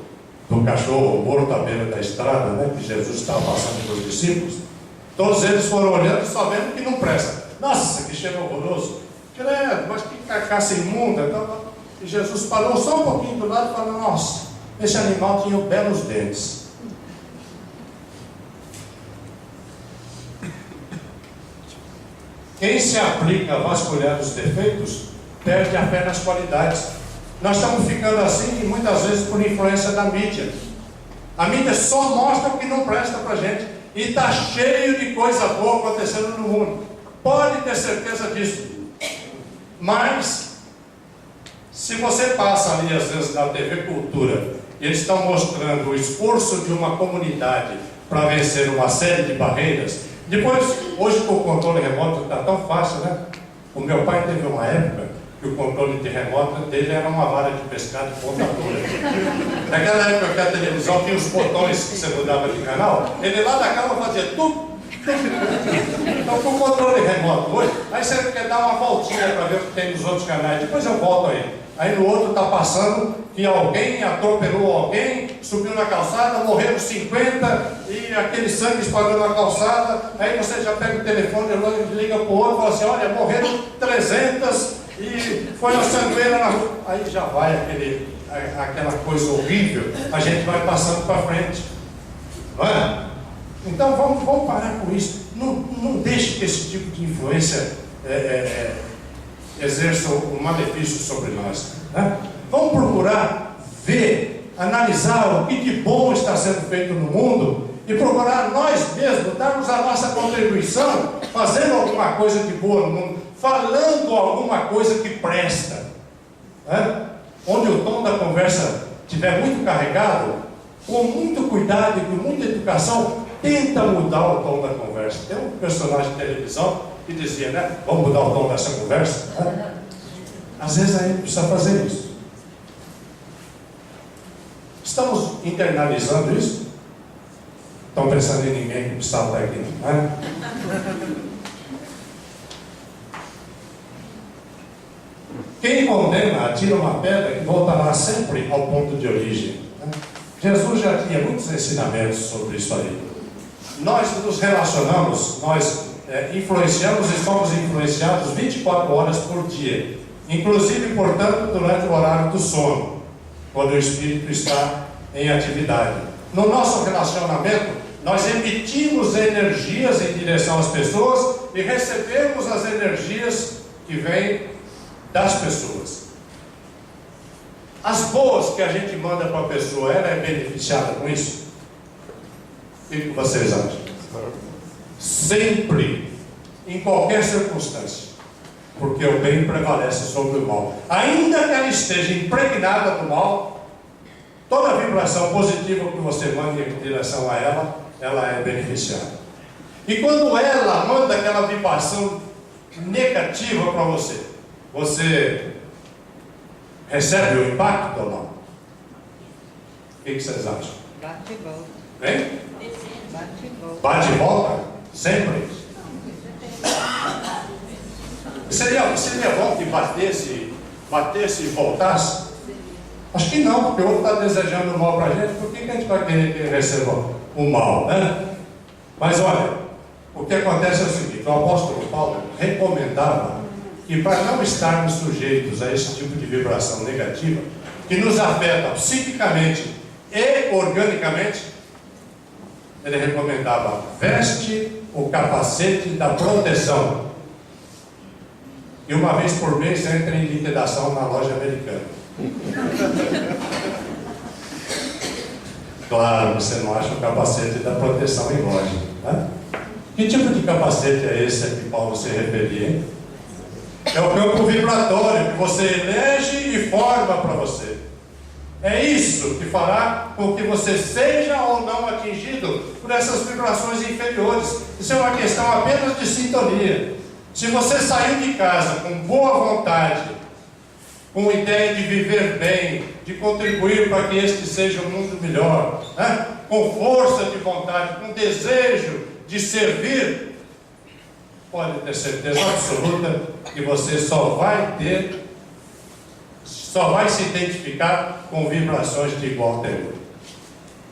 do cachorro morto à beira da estrada, né? Que Jesus estava passando com os discípulos. Todos eles foram olhando e só vendo que não presta. Nossa, que cheiro horroroso. Credo, mas que carcaça imunda. Então, e Jesus parou só um pouquinho do lado e falou: nossa, esse animal tinha belos dentes. Quem se aplica a vasculhar os defeitos, perde a fé nas qualidades. Nós estamos ficando assim, e muitas vezes por influência da mídia. A mídia só mostra o que não presta para a gente. E está cheio de coisa boa acontecendo no mundo. Pode ter certeza disso. Mas, se você passa ali, às vezes, na TV Cultura, e eles estão mostrando o esforço de uma comunidade para vencer uma série de barreiras. Depois, hoje com o controle remoto está tão fácil, né? O meu pai teve uma época que o controle de remoto dele era uma vara de pescar de ponta dura. Naquela época que a televisão tinha os botões que você mudava de canal, ele lá da cama fazia tudo. Então, com o controle remoto hoje, aí você quer dar uma voltinha para ver o que tem nos outros canais, depois eu volto aí. Aí no outro está passando que alguém atropelou alguém, subiu na calçada, morreram 50 e aquele sangue espalhou na calçada. Aí você já pega o telefone, liga para o outro e fala assim: olha, morreram 300 e foi uma sangueira na rua. Aí já vai aquela coisa horrível, a gente vai passando para frente. Não é? Então vamos parar com isso. Não deixe que esse tipo de influência exerça um malefício sobre nós. Né? Vamos procurar ver, analisar o que de bom está sendo feito no mundo e procurar nós mesmos darmos a nossa contribuição, fazendo alguma coisa de boa no mundo, falando alguma coisa que presta. Né? Onde o tom da conversa estiver muito carregado, com muito cuidado e com muita educação, tenta mudar o tom da conversa. Tem um personagem de televisão que dizia, né? Vamos mudar o tom dessa conversa? Né? Às vezes a gente precisa fazer isso. Estamos internalizando isso? Estão pensando em ninguém que precisava estar aqui, né? Quem condena, atira uma pedra e voltará sempre ao ponto de origem. Né? Jesus já tinha muitos ensinamentos sobre isso aí. Nós nos relacionamos, nós influenciamos e somos influenciados 24 horas por dia. Inclusive, portanto, durante o horário do sono, quando o espírito está em atividade. No nosso relacionamento, nós emitimos energias em direção às pessoas e recebemos as energias que vêm das pessoas. As boas que a gente manda para a pessoa, ela é beneficiada com isso? O que vocês acham? Sempre, em qualquer circunstância, porque o bem prevalece sobre o mal. Ainda que ela esteja impregnada do mal, toda vibração positiva que você manda em direção a ela, ela é beneficiada. E quando ela manda aquela vibração negativa para você, você recebe o impacto ou não? O que vocês acham? Bate e volta. Hein? Bate e volta. Bate e volta? Sempre? Seria bom que batesse e voltasse? Acho que não, porque o outro está desejando o mal para a gente. Por que a gente vai querer que ele receba o mal, né? Mas olha, o que acontece é o seguinte: o apóstolo Paulo recomendava que, para não estarmos sujeitos a esse tipo de vibração negativa, que nos afeta psiquicamente e organicamente, ele recomendava: veste o capacete da proteção. E uma vez por mês entra em liquidação na loja americana. Claro, você não acha o capacete da proteção em loja, né? Que tipo de capacete é esse a que Paulo se referia, hein? É o campo vibratório que você elege e forma para você. É isso que fará com que você seja ou não atingido por essas vibrações inferiores. Isso é uma questão apenas de sintonia. Se você saiu de casa com boa vontade, com ideia de viver bem, de contribuir para que este seja um mundo melhor, né? Com força de vontade, com desejo de servir, pode ter certeza absoluta que você só vai se identificar com vibrações de igual teor.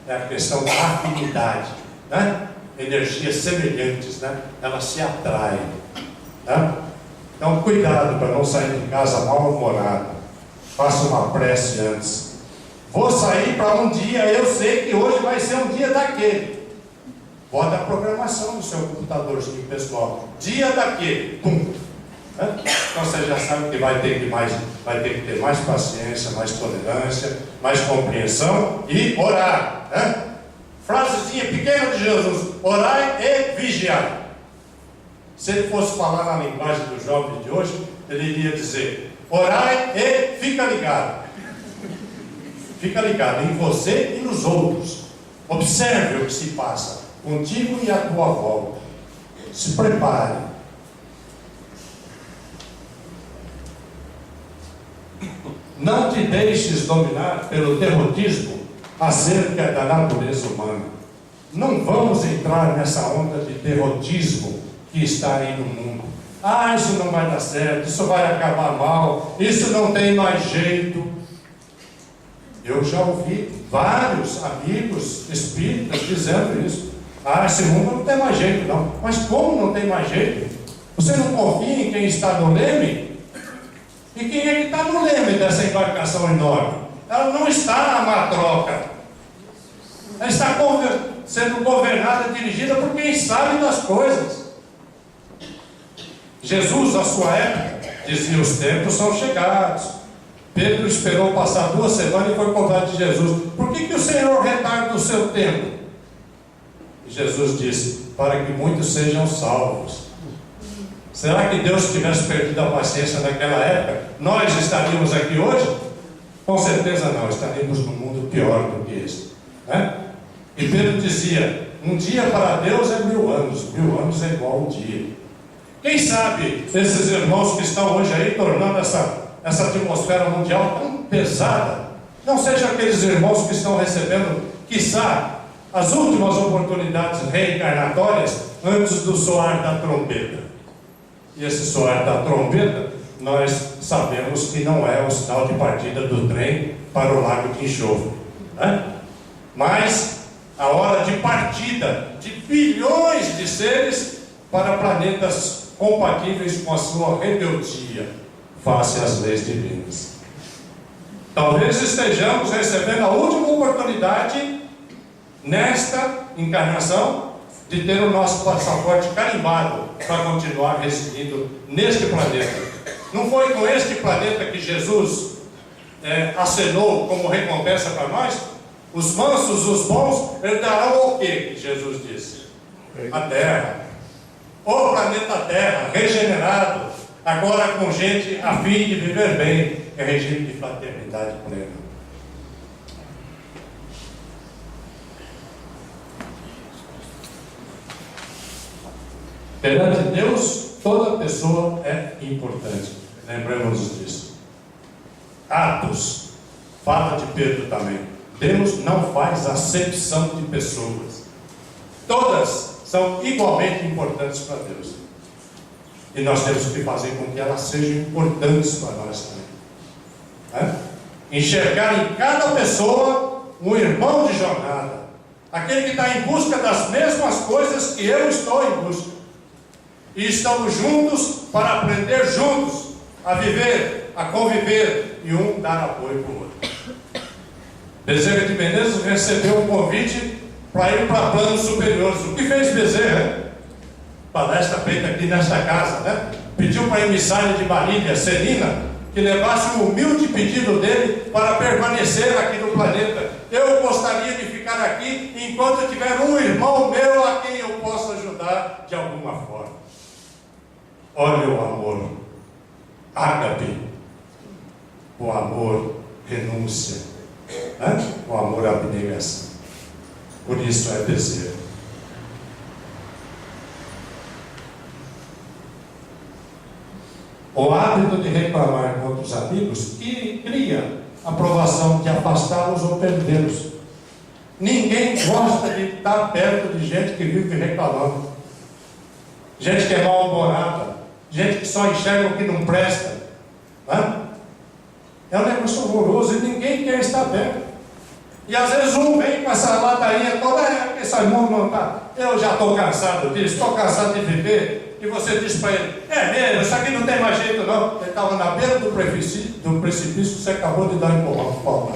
É a questão da afinidade, né? Energias semelhantes, né? Elas se atraem, né? Então, cuidado para não sair de casa mal-humorado. Faça uma prece antes. Vou sair para um dia, eu sei que hoje vai ser um dia daquele. Bota a programação no seu computadorzinho pessoal. Dia daquele, pum. Né? Então você já sabe que vai ter que ter mais paciência, mais tolerância, mais compreensão e orar. Né? Frasezinha pequena de Jesus: orai e vigiai. Se ele fosse falar na linguagem do jovem de hoje, ele iria dizer: orai e fica ligado. Fica ligado em você e nos outros. Observe o que se passa contigo e à tua volta. Se prepare. Não te deixes dominar pelo derrotismo acerca da natureza humana. Não vamos entrar nessa onda de derrotismo que está aí no mundo. Ah, isso não vai dar certo, isso vai acabar mal, isso não tem mais jeito. Eu já ouvi vários amigos espíritas dizendo isso. Ah, esse mundo não tem mais jeito não. Mas como não tem mais jeito? Você não confia em quem está no leme? E quem é que está no leme dessa embarcação enorme? Ela não está na matroca. Ela está sendo governada, dirigida por quem sabe das coisas. Jesus, à sua época, dizia: os tempos são chegados. Pedro esperou passar 2 semanas e foi cobrar de Jesus: por que o Senhor retarda o seu tempo? E Jesus disse: para que muitos sejam salvos. Será que Deus tivesse perdido a paciência naquela época, nós estaríamos aqui hoje? Com certeza não, estaríamos num mundo pior do que este, né? E Pedro dizia: um dia para Deus é 1000 anos, 1000 anos é igual a um dia. Quem sabe esses irmãos que estão hoje aí tornando essa atmosfera mundial tão pesada, não sejam aqueles irmãos que estão recebendo, quiçá, as últimas oportunidades reencarnatórias antes do soar da trombeta. E esse soar da trombeta, nós sabemos que não é o sinal de partida do trem para o lago de enxofre, né? Mas a hora de partida de bilhões de seres para planetas compatíveis com a sua rebeldia face às leis divinas. Talvez estejamos recebendo a última oportunidade nesta encarnação de ter o nosso passaporte carimbado para continuar residindo neste planeta. Não foi com este planeta que Jesus acenou como recompensa para nós? Os mansos, os bons, herdarão o que Jesus disse? A terra. O planeta Terra, regenerado, agora com gente a fim de viver bem, é regime de fraternidade plena. Perante Deus, toda pessoa é importante. Lembremos disso. Atos, fala de Pedro também. Deus não faz acepção de pessoas. Todas são igualmente importantes para Deus. E nós temos que fazer com que elas sejam importantes para nós também. Enxergar em cada pessoa um irmão de jornada. Aquele que está em busca das mesmas coisas que eu estou em busca. E estamos juntos para aprender juntos a viver, a conviver e um dar apoio para o outro. Bezerra de Menezes recebeu um convite para ir para planos superiores. O que fez Bezerra? Palestra feita aqui nesta casa, né? Pediu para a emissária de Marília, Celina, que levasse o humilde pedido dele para permanecer aqui no planeta. Eu gostaria de ficar estar aqui enquanto eu tiver um irmão meu a quem eu possa ajudar de alguma forma. Olha o amor, ágape, o amor renúncia, né? O amor abnegação. Por isso é bezerro. O hábito de reclamar contra os amigos cria a provação de afastá-los ou perdê-los. Ninguém gosta de estar perto de gente que vive reclamando, gente que é mal-humorada, gente que só enxerga o que não presta, né? É um negócio horroroso e ninguém quer estar perto. E às vezes um vem com essa ladainha toda, esse irmão não está, eu já estou cansado disso, estou cansado de viver. E você diz para ele, é mesmo, isso aqui não tem mais jeito não. Ele estava na beira do precipício, você acabou de dar um empurrão.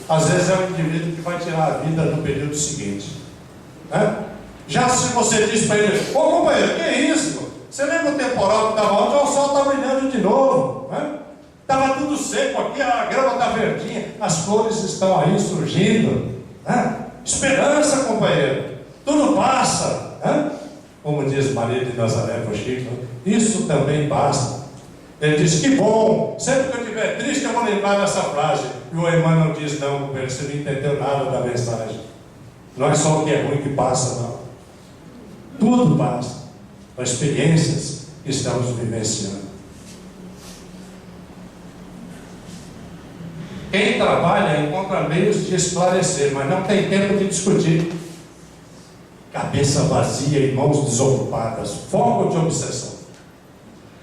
Às vezes é um indivíduo que vai tirar a vida no período seguinte, né? Já se você diz para ele, ô companheiro, que é isso? Você lembra o temporal que estava ontem? O sol está brilhando de novo, né? Estava tudo seco aqui, a grama está verdinha, as flores estão aí surgindo, né? Esperança, companheiro, tudo passa, né? Como diz Maria de Nazaré para o Chico, isso também basta. Ele diz, que bom, sempre que eu estiver triste eu vou lembrar dessa frase. E o Emmanuel diz, não, companheiro, você não entendeu nada da mensagem. Não é só o que é ruim que passa, não. Tudo passa. As experiências que estamos vivenciando. Quem trabalha encontra meios de esclarecer, mas não tem tempo de discutir. Cabeça vazia e mãos desocupadas, fogo de obsessão.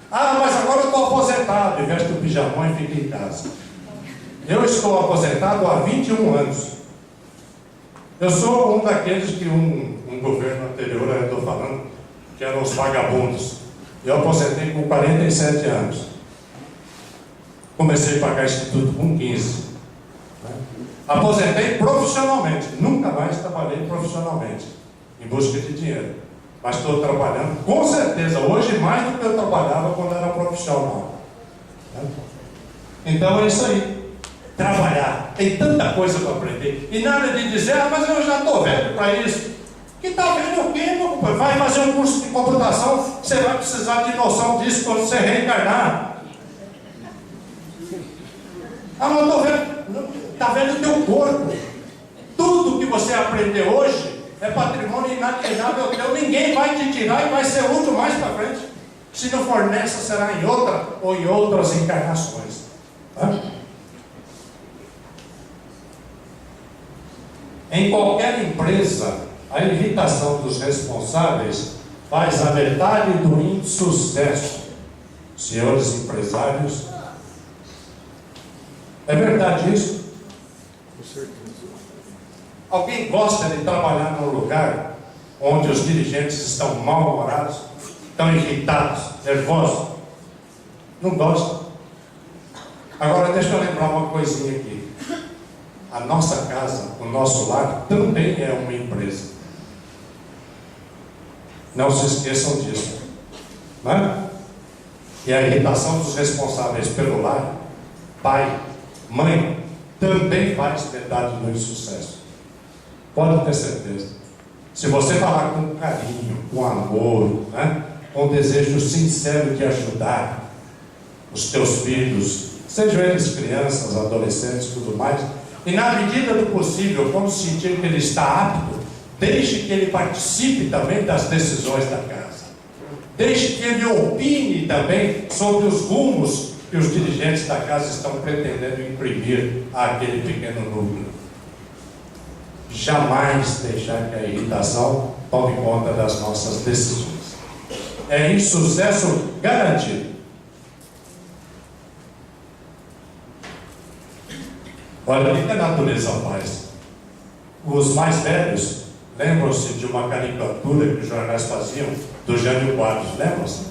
Ah, mas agora eu estou aposentado, e veste o pijamão e fica em casa. Eu estou aposentado há 21 anos. Eu sou um daqueles que um governo anterior andou falando que eram os vagabundos. Eu aposentei com 47 anos. Comecei a pagar instituto com 15. Aposentei profissionalmente. Nunca mais trabalhei profissionalmente em busca de dinheiro. Mas estou trabalhando, com certeza, hoje mais do que eu trabalhava quando era profissional. Então é isso aí. Trabalhar. Tem tanta coisa para aprender. E nada de dizer, ah, mas eu já estou velho para isso. Que está velho o quê, meu companheiro? Vai fazer um curso de computação, você vai precisar de noção disso quando você reencarnar. Ah, mas eu estou velho. Está velho o teu corpo. Tudo que você aprendeu hoje é patrimônio inalienável teu. Ninguém vai te tirar e vai ser útil mais para frente. Se não for nessa, será em outra ou em outras encarnações. Em qualquer empresa, a irritação dos responsáveis faz a metade do insucesso. Senhores empresários, é verdade isso? Com certeza. Alguém gosta de trabalhar num lugar onde os dirigentes estão mal-humorados, estão irritados, nervosos? Não gosta. Agora deixa eu lembrar uma coisinha aqui. A nossa casa, o nosso lar, também é uma empresa. Não se esqueçam disso. Não é? E a irritação dos responsáveis pelo lar, pai, mãe, também faz metade do insucesso. Pode ter certeza. Se você falar com carinho, com amor, né? Com desejo sincero de ajudar os teus filhos, sejam eles crianças, adolescentes, tudo mais, e na medida do possível, quando sentir que ele está apto, deixe que ele participe também das decisões da casa. Deixe que ele opine também sobre os rumos que os dirigentes da casa estão pretendendo imprimir àquele pequeno núcleo. Jamais deixar que a irritação tome conta das nossas decisões. É insucesso garantido. Olha, o que a natureza faz? Os mais velhos lembram-se de uma caricatura que os jornais faziam do Jânio Quadros, lembram-se?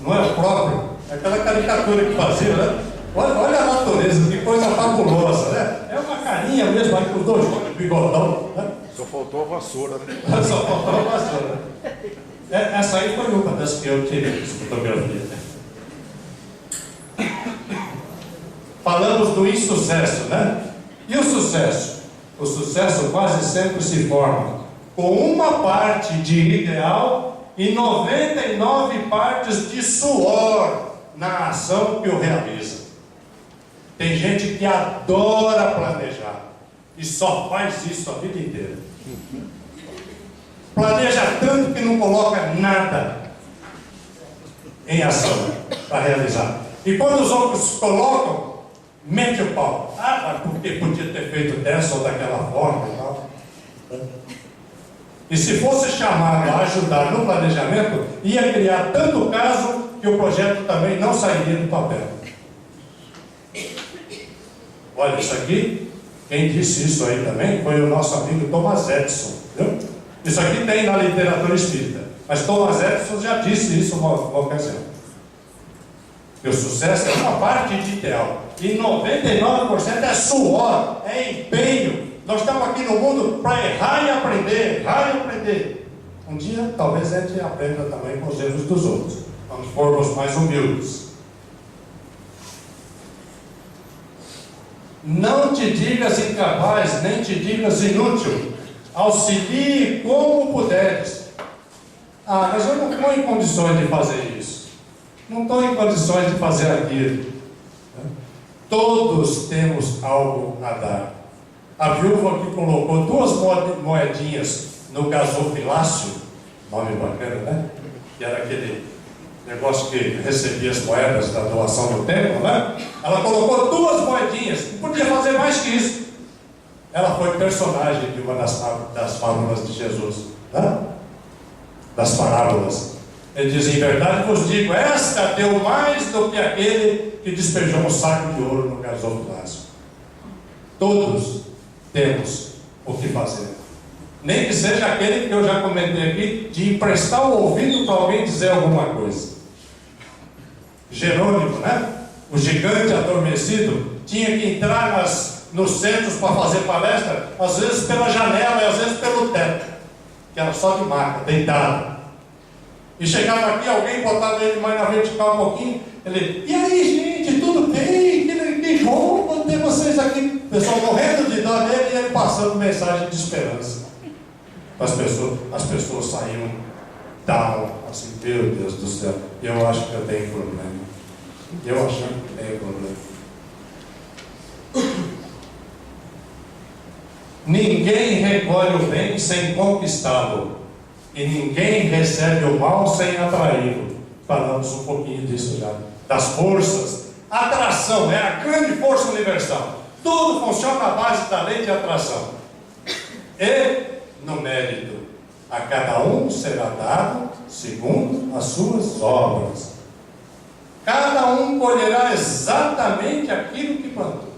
Não é o próprio? É aquela caricatura que fazia, né? Olha a natureza, que coisa fabulosa, né? É uma carinha mesmo, aí com os dois bigodão, né? Só faltou a vassoura, né? Só faltou a vassoura. Essa aí foi uma das que eu tirei de fotografia. Falamos do insucesso, né? E o sucesso? O sucesso quase sempre se forma com uma parte de ideal e 99 partes de suor na ação que o realiza. Tem gente que adora planejar e só faz isso a vida inteira. Planeja tanto que não coloca nada em ação para realizar. E quando os outros colocam, mete o pau. Ah, mas porque podia ter feito dessa ou daquela forma e tal. E se fosse chamado a ajudar no planejamento, ia criar tanto caso que o projeto também não sairia do papel. Olha, isso aqui, quem disse isso aí também foi o nosso amigo Thomas Edison. Viu? Isso aqui tem na literatura espírita, mas Thomas Edison já disse isso uma ocasião. Que o sucesso é uma parte de ideal e 99% é suor, é empenho. Nós estamos aqui no mundo para errar e aprender, errar e aprender. Um dia talvez a gente aprenda também com os erros dos outros, quando formos mais humildes. Não te digas incapaz, nem te digas inútil. Auxilie como puderes. Ah, mas eu não estou em condições de fazer isso. Não estou em condições de fazer aquilo. Todos temos algo a dar. A viúva que colocou 2 moedinhas no gasofilácio, nome bacana, né? Que era aquele negócio que recebia as moedas da doação do templo, né? Ela colocou 2 moedinhas, não podia fazer mais que isso. Ela foi personagem de uma das fábulas de Jesus, né? Das parábolas. Ele diz: em verdade vos digo, esta deu mais do que aquele que despejou um saco de ouro no gasofilácio. Todos temos o que fazer. Nem que seja aquele que eu já comentei aqui, de emprestar o ouvido para alguém dizer alguma coisa. Jerônimo, né? O gigante adormecido, tinha que entrar nos centros para fazer palestra, às vezes pela janela e às vezes pelo teto, que era só de maca, deitado. E chegava aqui, alguém botava ele mais na vertical um pouquinho, ele: e aí, gente, tudo bem? Que bom ter vocês aqui. O pessoal morrendo de dó dele e ele passando mensagem de esperança. As pessoas saíam down, assim: meu Deus do céu, eu acho que eu tenho problema. Eu achando que tenho problema. Ninguém recolhe o bem sem conquistá-lo, e ninguém recebe o mal sem atraí-lo. Falamos um pouquinho disso já. Das forças. Atração é a grande força universal. Tudo funciona à base da lei de atração. E, no mérito, a cada um será dado segundo as suas obras. Cada um colherá exatamente aquilo que plantou.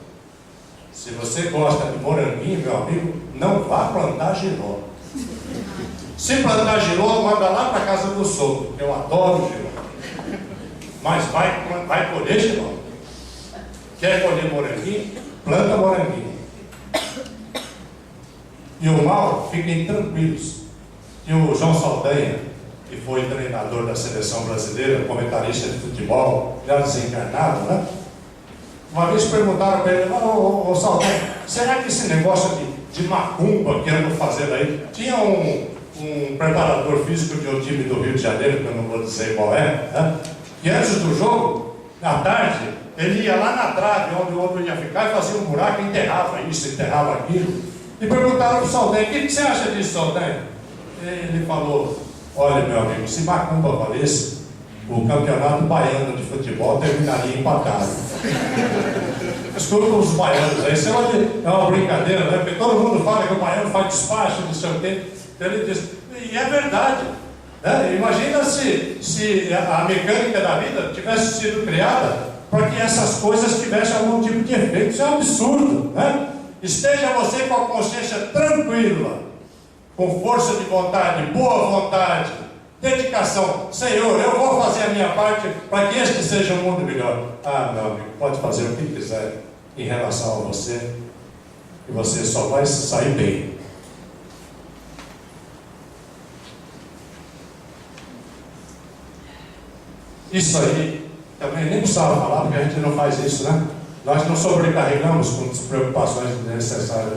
Se você gosta de moranguinho, meu amigo, não vá plantar giló. Se plantar giló, manda lá para a casa do sogro. Eu adoro giló. Mas vai colher giló. Quer colher moranguinho? Planta moranguinho. E o mal, fiquem tranquilos. E o João Saldanha, que foi treinador da seleção brasileira, comentarista de futebol, já desencarnado, né? Uma vez perguntaram para ele: ô Saldanha, será que esse negócio de macumba que andam fazendo aí? Tinha um preparador físico de um time do Rio de Janeiro, que eu não vou dizer qual é, né? E antes do jogo, à tarde, ele ia lá na trave onde o outro ia ficar e fazia um buraco, enterrava isso, enterrava aquilo. E perguntaram para o Saldanha: o que você acha disso, Saldanha? Ele falou: olha, meu amigo, se macumba valesse, o campeonato baiano de futebol terminaria empatado. Escuta os baianos aí, isso é uma brincadeira, né? Porque todo mundo fala que o baiano faz despacho, não sei o quê. Ele diz, e é verdade, né? Imagina se a mecânica da vida tivesse sido criada para que essas coisas tivessem algum tipo de efeito. Isso é um absurdo, né? Esteja você com a consciência tranquila, com força de vontade, boa vontade, dedicação. Senhor, eu vou fazer a minha parte para que este seja um mundo melhor. Ah, meu amigo, pode fazer o que quiser em relação a você, e você só vai sair bem. Isso aí também nem precisava falar, porque a gente não faz isso, né? Nós não sobrecarregamos com preocupações desnecessárias.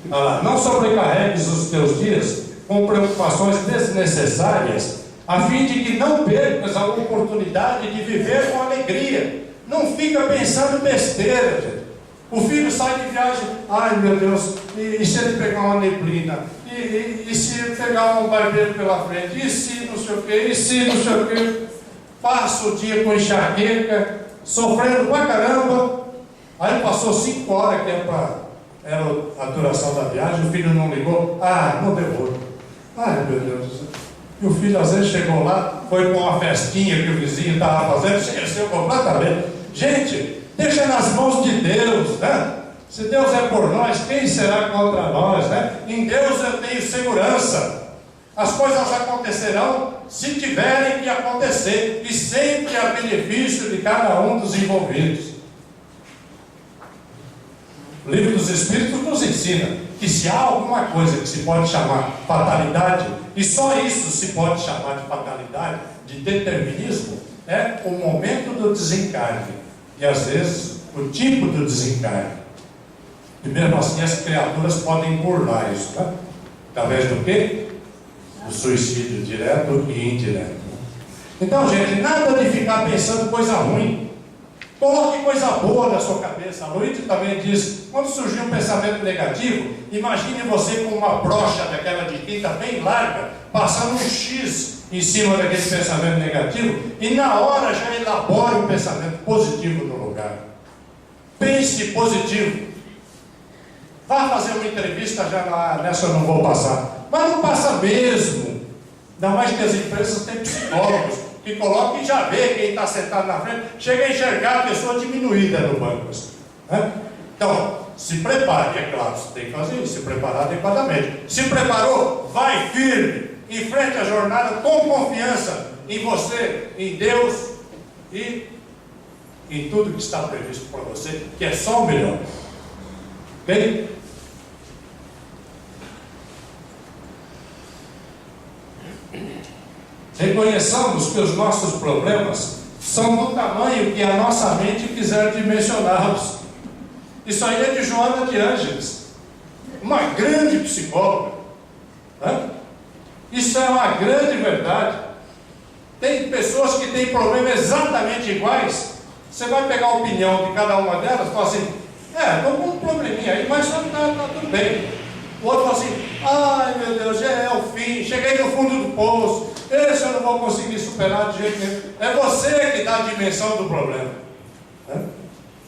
Né? Não sobrecarregues os teus dias com preocupações desnecessárias, a fim de que não percas a oportunidade de viver com alegria. Não fica pensando besteira, gente. O filho sai de viagem, ai meu Deus, e se ele pegar uma neblina? E se ele pegar um barbeiro pela frente? E se não sei o quê? E se não sei o quê? Passa o dia com enxaqueca, sofrendo pra caramba. Aí passou 5 horas, que era a duração da viagem, o filho não ligou, não demorou. Ai meu Deus do céu. E o filho às vezes chegou lá, foi para uma festinha que o vizinho estava fazendo, esqueceu completamente. Gente, deixa nas mãos de Deus, né? Se Deus é por nós, quem será contra nós, né? Em Deus eu tenho segurança. As coisas acontecerão se tiverem que acontecer, e sempre a benefício de cada um dos envolvidos. O Livro dos Espíritos nos ensina que se há alguma coisa que se pode chamar fatalidade, e só isso se pode chamar de fatalidade, de determinismo, é o momento do desencarne, e às vezes o tipo do desencarne. E mesmo assim as criaturas podem burlar isso, né? Através do quê? Do suicídio direto e indireto. Então, gente, nada de ficar pensando coisa ruim. Coloque coisa boa na sua cabeça. A Luíde também diz, quando surgir um pensamento negativo, imagine você com uma brocha daquela de tinta bem larga, passando um X em cima daquele pensamento negativo, e na hora já elabore um pensamento positivo no lugar. Pense positivo. Vá fazer uma entrevista, nessa eu não vou passar. Mas não passa mesmo. Ainda mais que as empresas têm psicólogos que colocam e já vê quem está sentado na frente, chega a enxergar a pessoa diminuída no banco. Né? Então, se prepare, é claro, você tem que fazer isso, se preparar adequadamente. Se preparou, vai firme, enfrente a jornada com confiança em você, em Deus e em tudo que está previsto para você, que é só o melhor. Ok? Reconheçamos que os nossos problemas são do tamanho que a nossa mente quiser dimensioná-los. Isso aí é de Joana de Ângeles, uma grande psicóloga. Né? Isso é uma grande verdade. Tem pessoas que têm problemas exatamente iguais. Você vai pegar a opinião de cada uma delas e fala assim, estou com um probleminha aí, mas está tudo bem. O outro fala assim, ai meu Deus, já é o fim, cheguei no fundo do poço, esse eu não vou conseguir superar de jeito nenhum. É você que dá a dimensão do problema. Né?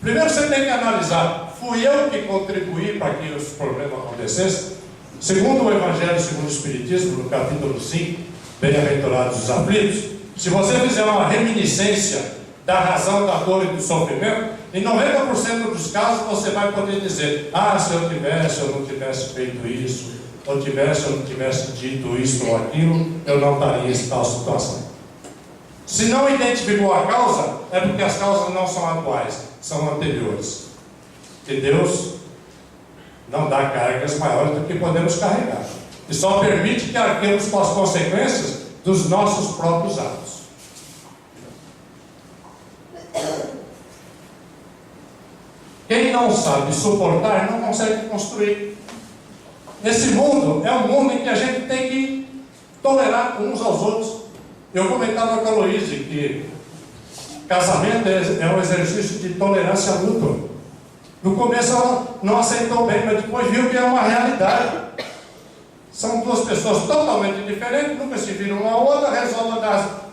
Primeiro você tem que analisar, fui eu que contribuí para que os problemas acontecessem? Segundo o Evangelho segundo o Espiritismo, no capítulo 5, Bem-aventurados os aflitos, se você fizer uma reminiscência da razão da dor e do sofrimento, em 90% dos casos você vai poder dizer, se eu não tivesse feito isso, ou eu não tivesse dito isso ou aquilo, eu não estaria em tal situação. Se não identificou a causa, é porque as causas não são atuais, são anteriores. E Deus não dá cargas maiores do que podemos carregar. E só permite que arquemos com as consequências dos nossos próprios atos. Quem não sabe suportar, não consegue construir. Esse mundo é um mundo em que a gente tem que tolerar uns aos outros. Eu comentava com a Luíde que casamento é um exercício de tolerância mútua. No começo ela não aceitou bem, mas depois viu que é uma realidade. São duas pessoas totalmente diferentes, nunca se viram uma ou outra, resolvem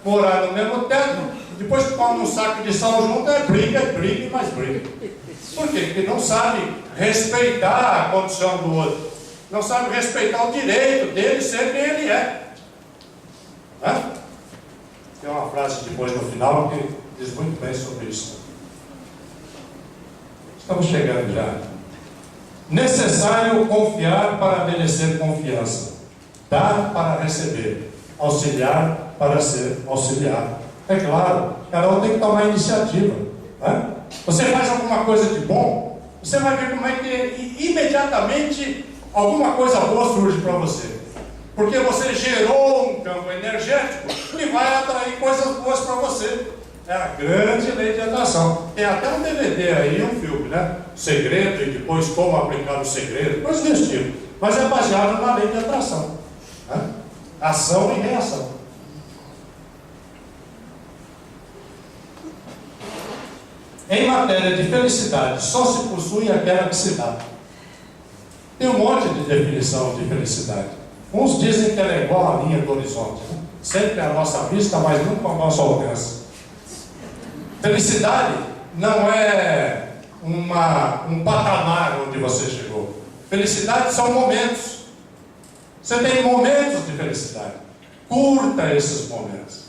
morar no mesmo teto. Depois que comem um saco de sal junto, é briga e mais briga. Por quê? Porque não sabe respeitar a condição do outro. Não sabe respeitar o direito dele ser quem ele é. Tem uma frase depois no final que diz muito bem sobre isso. Estamos chegando já. Necessário confiar para merecer confiança. Dar para receber. Auxiliar para ser auxiliado. É claro, cada um tem que tomar iniciativa. Né? Você faz alguma coisa de bom, você vai ver como é que imediatamente alguma coisa boa surge para você. Porque você gerou um campo energético que vai atrair coisas boas para você. É a grande lei de atração. Tem até um DVD aí, um filme, né? Segredo e depois como aplicar o segredo, coisa desse tipo. Mas é baseado na lei de atração, né? Ação e reação. Em matéria de felicidade, só se possui aquela que se dá. Tem um monte de definição de felicidade. Uns dizem que ela é igual à linha do horizonte, né? Sempre à nossa vista, mas nunca ao nosso alcance. Felicidade não é um patamar onde você chegou. Felicidade são momentos. Você tem momentos de felicidade. Curta esses momentos.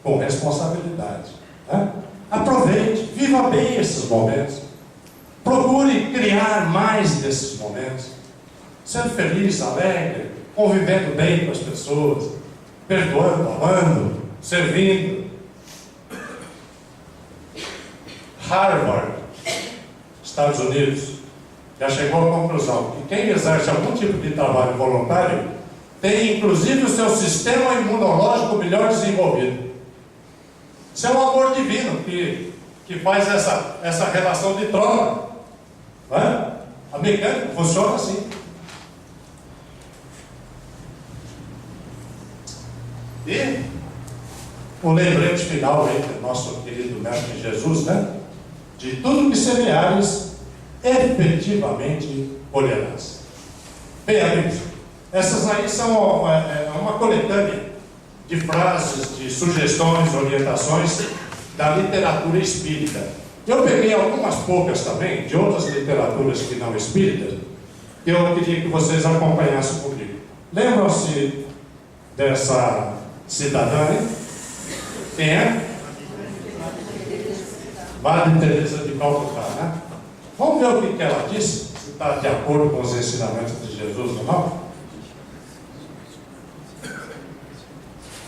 Com responsabilidade, né? Aproveite, viva bem esses momentos. Procure criar mais desses momentos. Sendo feliz, alegre, convivendo bem com as pessoas, perdoando, amando, servindo. Harvard, Estados Unidos, já chegou à conclusão que quem exerce algum tipo de trabalho voluntário tem inclusive o seu sistema imunológico melhor desenvolvido. Isso é um amor divino que faz essa relação de troca. Não é? A mecânica funciona assim. E o lembrete final aí do nosso querido Mestre Jesus, né? De tudo que semeares, efetivamente colherás. Bem, amigos, essas aí são uma coletânea de frases, de sugestões, orientações da literatura espírita. Eu peguei algumas poucas também, de outras literaturas que não espíritas, que eu queria que vocês acompanhassem comigo. Lembram-se dessa cidadã, hein? Quem é? Madre Teresa de Calcutá, né? Vamos ver o que ela disse, se está de acordo com os ensinamentos de Jesus ou não.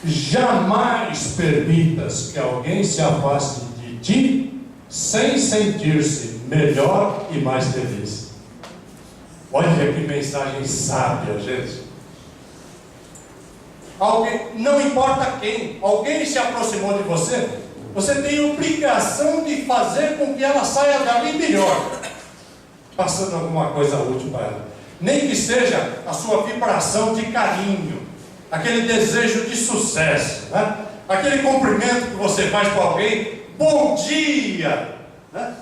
Jamais permitas que alguém se afaste de ti sem sentir-se melhor e mais feliz. Olha que mensagem sábia, gente. Alguém, não importa quem, alguém se aproximou de você, você tem obrigação de fazer com que ela saia dali melhor, passando alguma coisa útil para ela. Nem que seja a sua vibração de carinho, aquele desejo de sucesso, né? Aquele cumprimento que você faz para alguém, bom dia, né?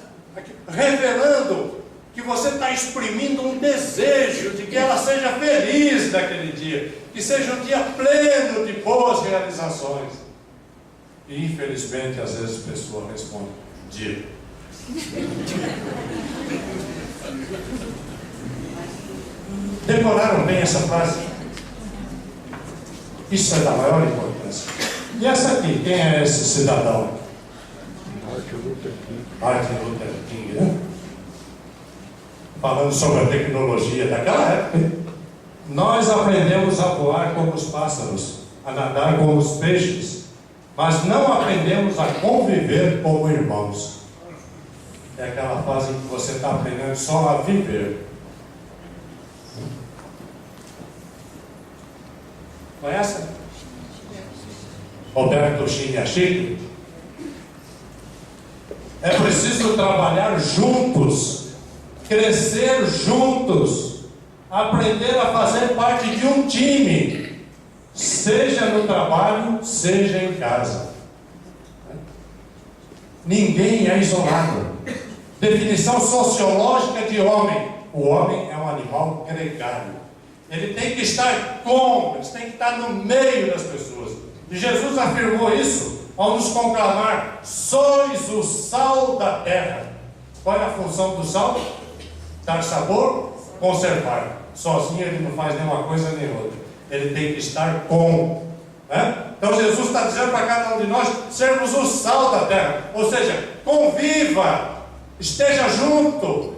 Revelando que você está exprimindo um desejo de que ela seja feliz naquele dia, que seja um dia pleno de boas realizações. E infelizmente às vezes a pessoa responde, dia. Decoraram bem essa frase? Isso é da maior importância. E essa aqui, quem é esse cidadão? Martin Luther King, né? Falando sobre a tecnologia daquela época. Nós aprendemos a voar como os pássaros, a nadar como os peixes, mas não aprendemos a conviver como irmãos. É aquela fase em que você está aprendendo só a viver. Conhece? Roberto Chiniachini. É preciso trabalhar juntos, crescer juntos, aprender a fazer parte de um time, seja no trabalho, seja em casa. Ninguém é isolado. Definição sociológica de homem: o homem é um animal gregário. Ele tem que estar ele tem que estar no meio das pessoas. E Jesus afirmou isso ao nos conclamar: sois o sal da terra. Qual é a função do sal? Dar sabor, conservar. Sozinho ele não faz nenhuma coisa nem outra. Ele tem que estar né? Então Jesus está dizendo para cada um de nós sermos o sal da terra. Ou seja, conviva, esteja junto.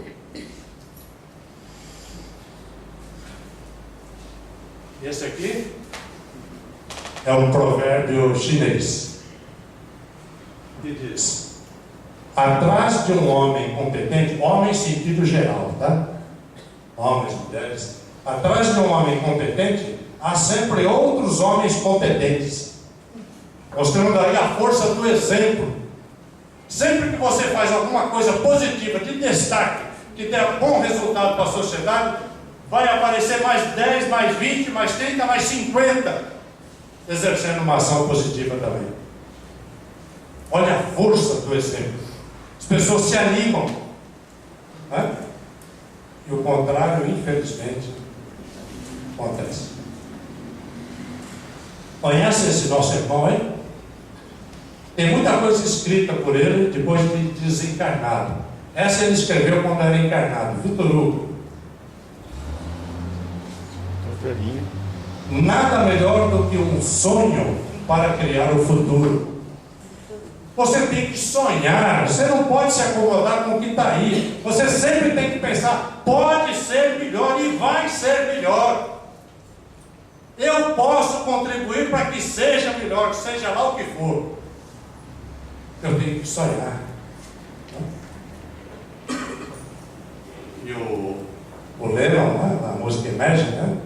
Esse aqui é um provérbio chinês que diz: atrás de um homem competente, homem em sentido geral, tá? Homens, mulheres, atrás de um homem competente há sempre outros homens competentes. mostrando aí a força do exemplo. Sempre que você faz alguma coisa positiva, de destaque, que dê bom resultado para a sociedade, vai aparecer mais 10, mais 20, mais 30, mais 50, exercendo uma ação positiva também. Olha a força do exemplo. As pessoas se animam, né? E o contrário, infelizmente, acontece. Conhece esse nosso irmão aí? Tem muita coisa escrita por ele depois de desencarnado. Essa ele escreveu quando era encarnado. Vitor Hugo. Velhinho. Nada melhor do que um sonho para criar o futuro. Você tem que sonhar, você não pode se acomodar com o que está aí. Você sempre tem que pensar, pode ser melhor e vai ser melhor. Eu posso contribuir para que seja melhor, seja lá o que for. Eu tenho que sonhar. E o Lennon, né, na música Imagine, né?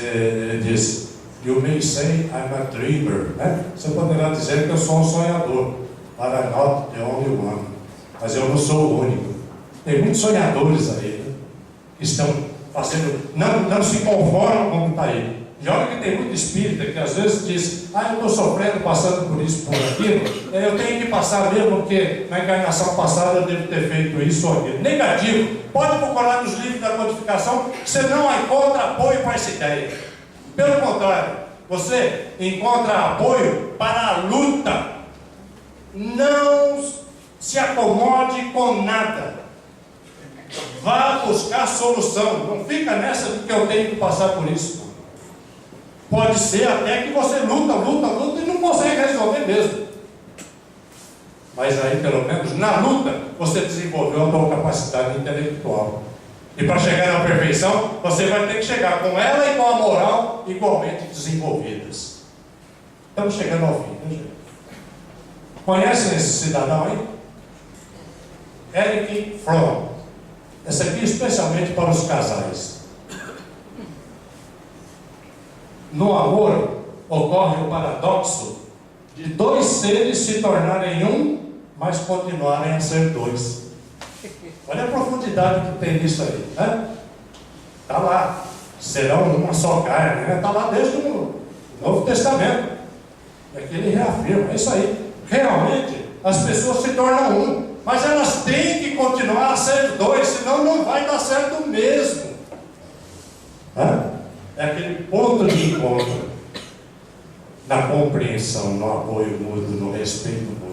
Ele diz, you may say I'm a dreamer, né? Você poderá dizer que eu sou um sonhador, but I'm not the only one. Mas eu não sou o único. Tem muitos sonhadores aí, né, que estão fazendo, não se conformam com o que está aí. E olha que tem muito espírita que às vezes diz, eu estou sofrendo, passando por isso, por aquilo, eu tenho que passar mesmo, porque na encarnação passada eu devo ter feito isso ou aquilo. Negativo. Pode procurar nos livros da codificação, você não encontra apoio para essa ideia. Pelo contrário, você encontra apoio para a luta. Não se acomode com nada. Vá buscar solução. Não fica nessa de que eu tenho que passar por isso. Pode ser até que você luta e não consegue resolver mesmo. Mas aí, pelo menos, na luta, você desenvolveu a sua capacidade intelectual. E para chegar na perfeição, você vai ter que chegar com ela e com a moral igualmente desenvolvidas. Estamos chegando ao fim, né, gente? Conhecem esse cidadão aí? Eric Fromm. Esse aqui especialmente para os casais. No amor, ocorre o paradoxo de dois seres se tornarem um, mas continuarem a ser dois. Olha a profundidade que tem nisso aí, né? Está lá. Serão uma só carne, né? Está lá desde o Novo Testamento. E aqui ele reafirma, é isso aí. Realmente, as pessoas se tornam um, mas elas têm que continuar a ser dois, senão não vai dar certo mesmo. É aquele ponto de encontro na compreensão, no apoio mútuo, no respeito mútuo.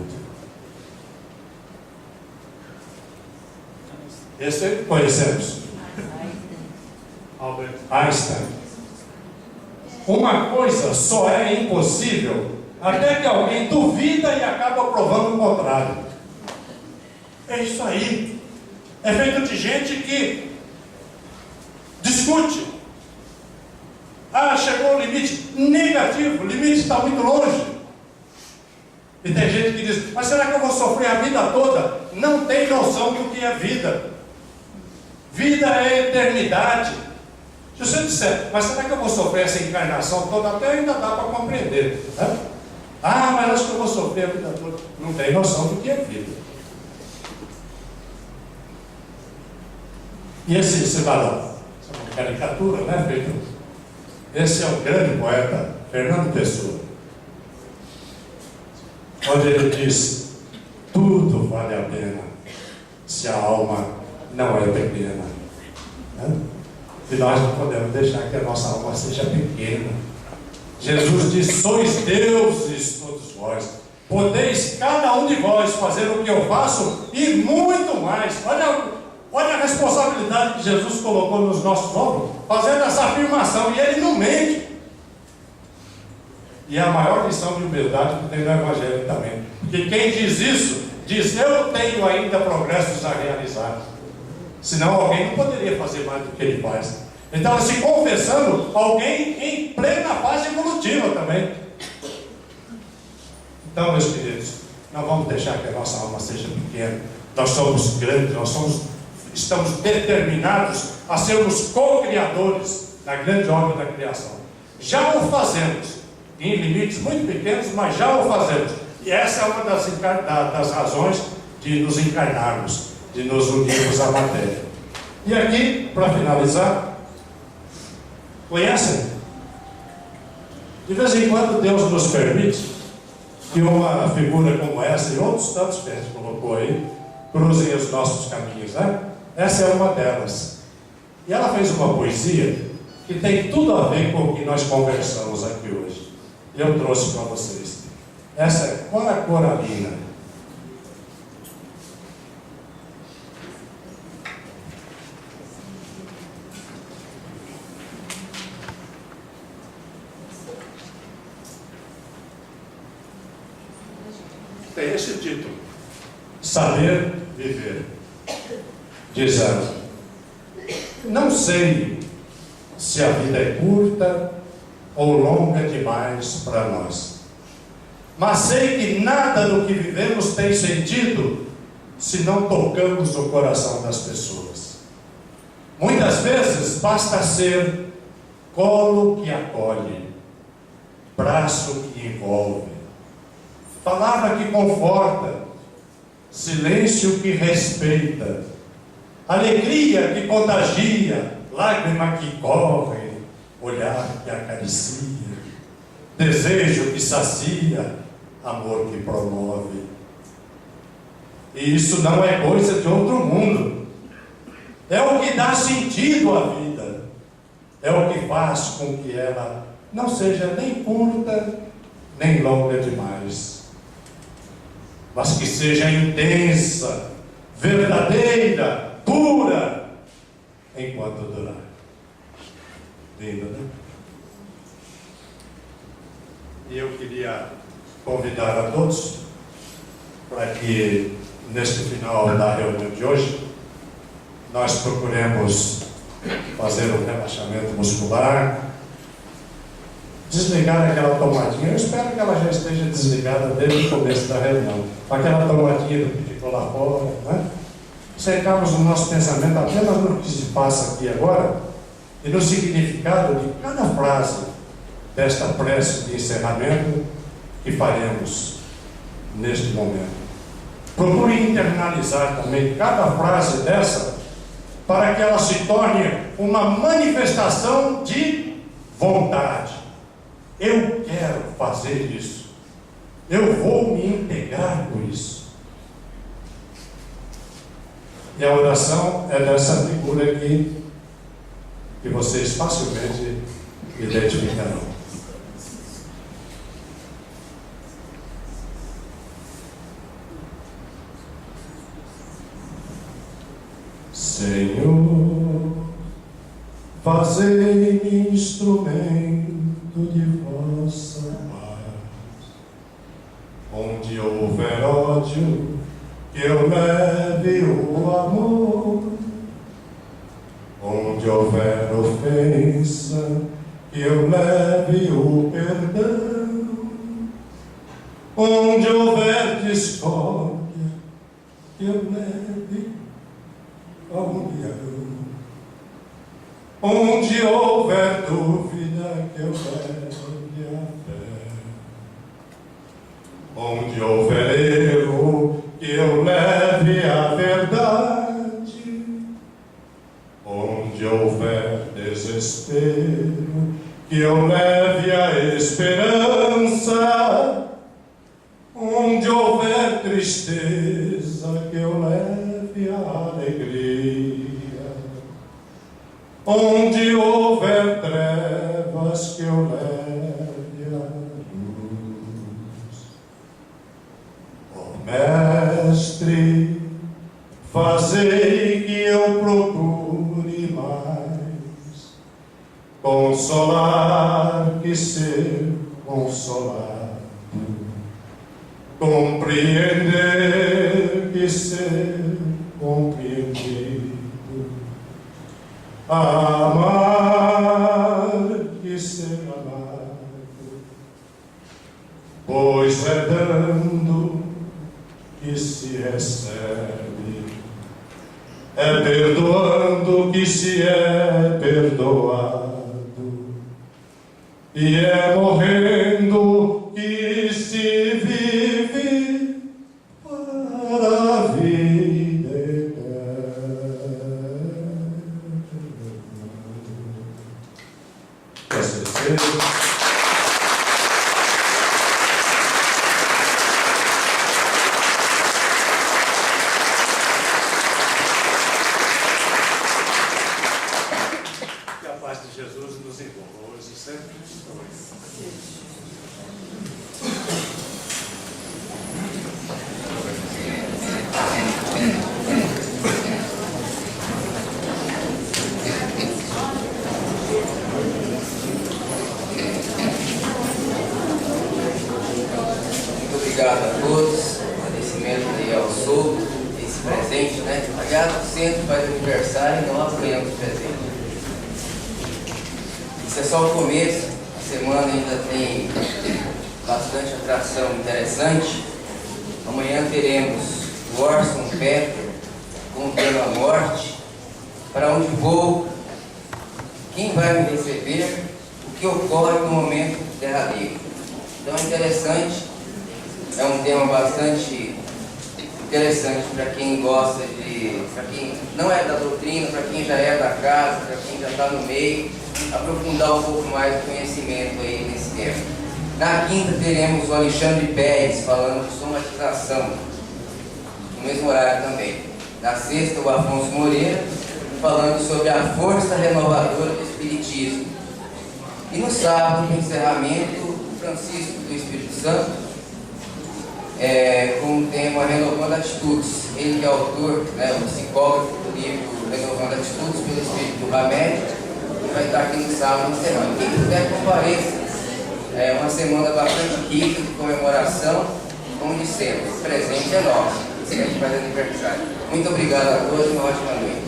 Esse conhecemos. Albert Einstein. Uma coisa só é impossível até que alguém duvida e acaba provando o contrário. É isso aí. É feito de gente que discute. Chegou o limite negativo, o limite está muito longe. E tem gente que diz, mas será que eu vou sofrer a vida toda? Não tem noção do que é vida. Vida é eternidade. Se você disser, mas será que eu vou sofrer essa encarnação toda? Até ainda dá para compreender, né? Mas acho que eu vou sofrer a vida toda. Não tem noção do que é vida. E esse cidadão, essa é uma caricatura, né, feito? Esse é o grande poeta Fernando Pessoa, onde ele diz, tudo vale a pena se a alma não é pequena, né? E nós não podemos deixar que a nossa alma seja pequena. Jesus diz, sois deuses todos vós, podeis cada um de vós fazer o que eu faço e muito mais. Olha a responsabilidade que Jesus colocou nos nossos ombros, fazendo essa afirmação, e ele não mente. E é a maior lição de humildade que tem no Evangelho também. Porque quem diz isso, diz, eu tenho ainda progressos a realizar. Senão alguém não poderia fazer mais do que ele faz. Então, se confessando, alguém em plena fase evolutiva também. Então, meus queridos, não vamos deixar que a nossa alma seja pequena. Nós somos grandes, estamos determinados a sermos co-criadores da grande obra da criação. Já o fazemos, em limites muito pequenos, mas já o fazemos. E essa é uma das razões de nos encarnarmos, de nos unirmos à matéria. E aqui, para finalizar, conhecem? De vez em quando Deus nos permite que uma figura como essa e outros tantos que a gente colocou aí cruzem os nossos caminhos, né? Essa é uma delas. E ela fez uma poesia que tem tudo a ver com o que nós conversamos aqui hoje. E eu trouxe para vocês. Essa é Cora Coralina. Tem esse título: Saber Viver. Diz ela: não sei se a vida é curta ou longa demais para nós, mas sei que nada do que vivemos tem sentido se não tocamos o coração das pessoas. Muitas vezes basta ser colo que acolhe, braço que envolve, palavra que conforta, silêncio que respeita, alegria que contagia, lágrima que corre, olhar que acaricia, desejo que sacia, amor que promove. E isso não é coisa de outro mundo. É o que dá sentido à vida. É o que faz com que ela não seja nem curta, nem longa demais, mas que seja intensa, verdadeira, pura, enquanto durar. Lindo, né? E eu queria convidar a todos para que, neste final da reunião de hoje, nós procuremos fazer um relaxamento muscular, desligar aquela tomadinha. Eu espero que ela já esteja desligada desde o começo da reunião. Aquela tomadinha do que ficou lá fora, né? Cercarmos o nosso pensamento apenas no que se passa aqui agora e no significado de cada frase desta prece de encerramento que faremos neste momento. Procure internalizar também cada frase dessa para que ela se torne uma manifestação de vontade. Eu quero fazer isso. Eu vou me integrar com isso. E a oração é dessa figura aqui que vocês facilmente identificarão. Senhor, fazei-me instrumento de vossa paz. Onde houver ódio, que eu leve o amor. Onde houver ofensa, que eu leve o perdão. Onde houver discórdia, que eu leve a união. Onde houver dúvida, que eu leve a fé. Onde houver erro, que eu leve a verdade. Onde houver desespero, que eu leve a esperança. Onde houver tristeza, que eu leve a alegria. Onde houver trevas, que eu leve a luz. Ó Mestre, fazei que eu procure mais consolar que ser consolado, compreender que ser compreendido, amar que ser amado, pois é dando que se recebe, é perdoando que se é perdoado, E é morrendo que se vive para a vida eterna. Posso dizer? Que a paz de Jesus nos envolva hoje e sempre. Muito obrigado a todos, agradecimento aí ao Sul, esse presente, né? Aliás, o centro faz aniversário e nós ganhamos presente. Isso é só o começo, a semana ainda tem bastante atração interessante. Amanhã teremos o Orson Petter contando a morte, para onde vou, quem vai me receber, o que ocorre no momento derradeiro. Então é interessante, é um tema bastante interessante para quem gosta para quem não é da doutrina, para quem já é da casa, para quem já está no meio, aprofundar um pouco mais o conhecimento aí nesse tema. Na quinta teremos o Alexandre Pérez falando de somatização, no mesmo horário também. Na sexta, o Afonso Moreira falando sobre a força renovadora do Espiritismo. E no sábado, no encerramento, o Francisco do Espírito Santo, com o tema Renovando Atitudes. Ele que é autor, o psicólogo do livro Renovando Atitudes pelo Espírito Hamed, vai estar aqui no sábado encerrando. Quem puder, compareça. É uma semana bastante rica de comemoração, como dissemos, o presente é nosso, se a gente faz aniversário. Muito obrigado a todos e uma ótima noite.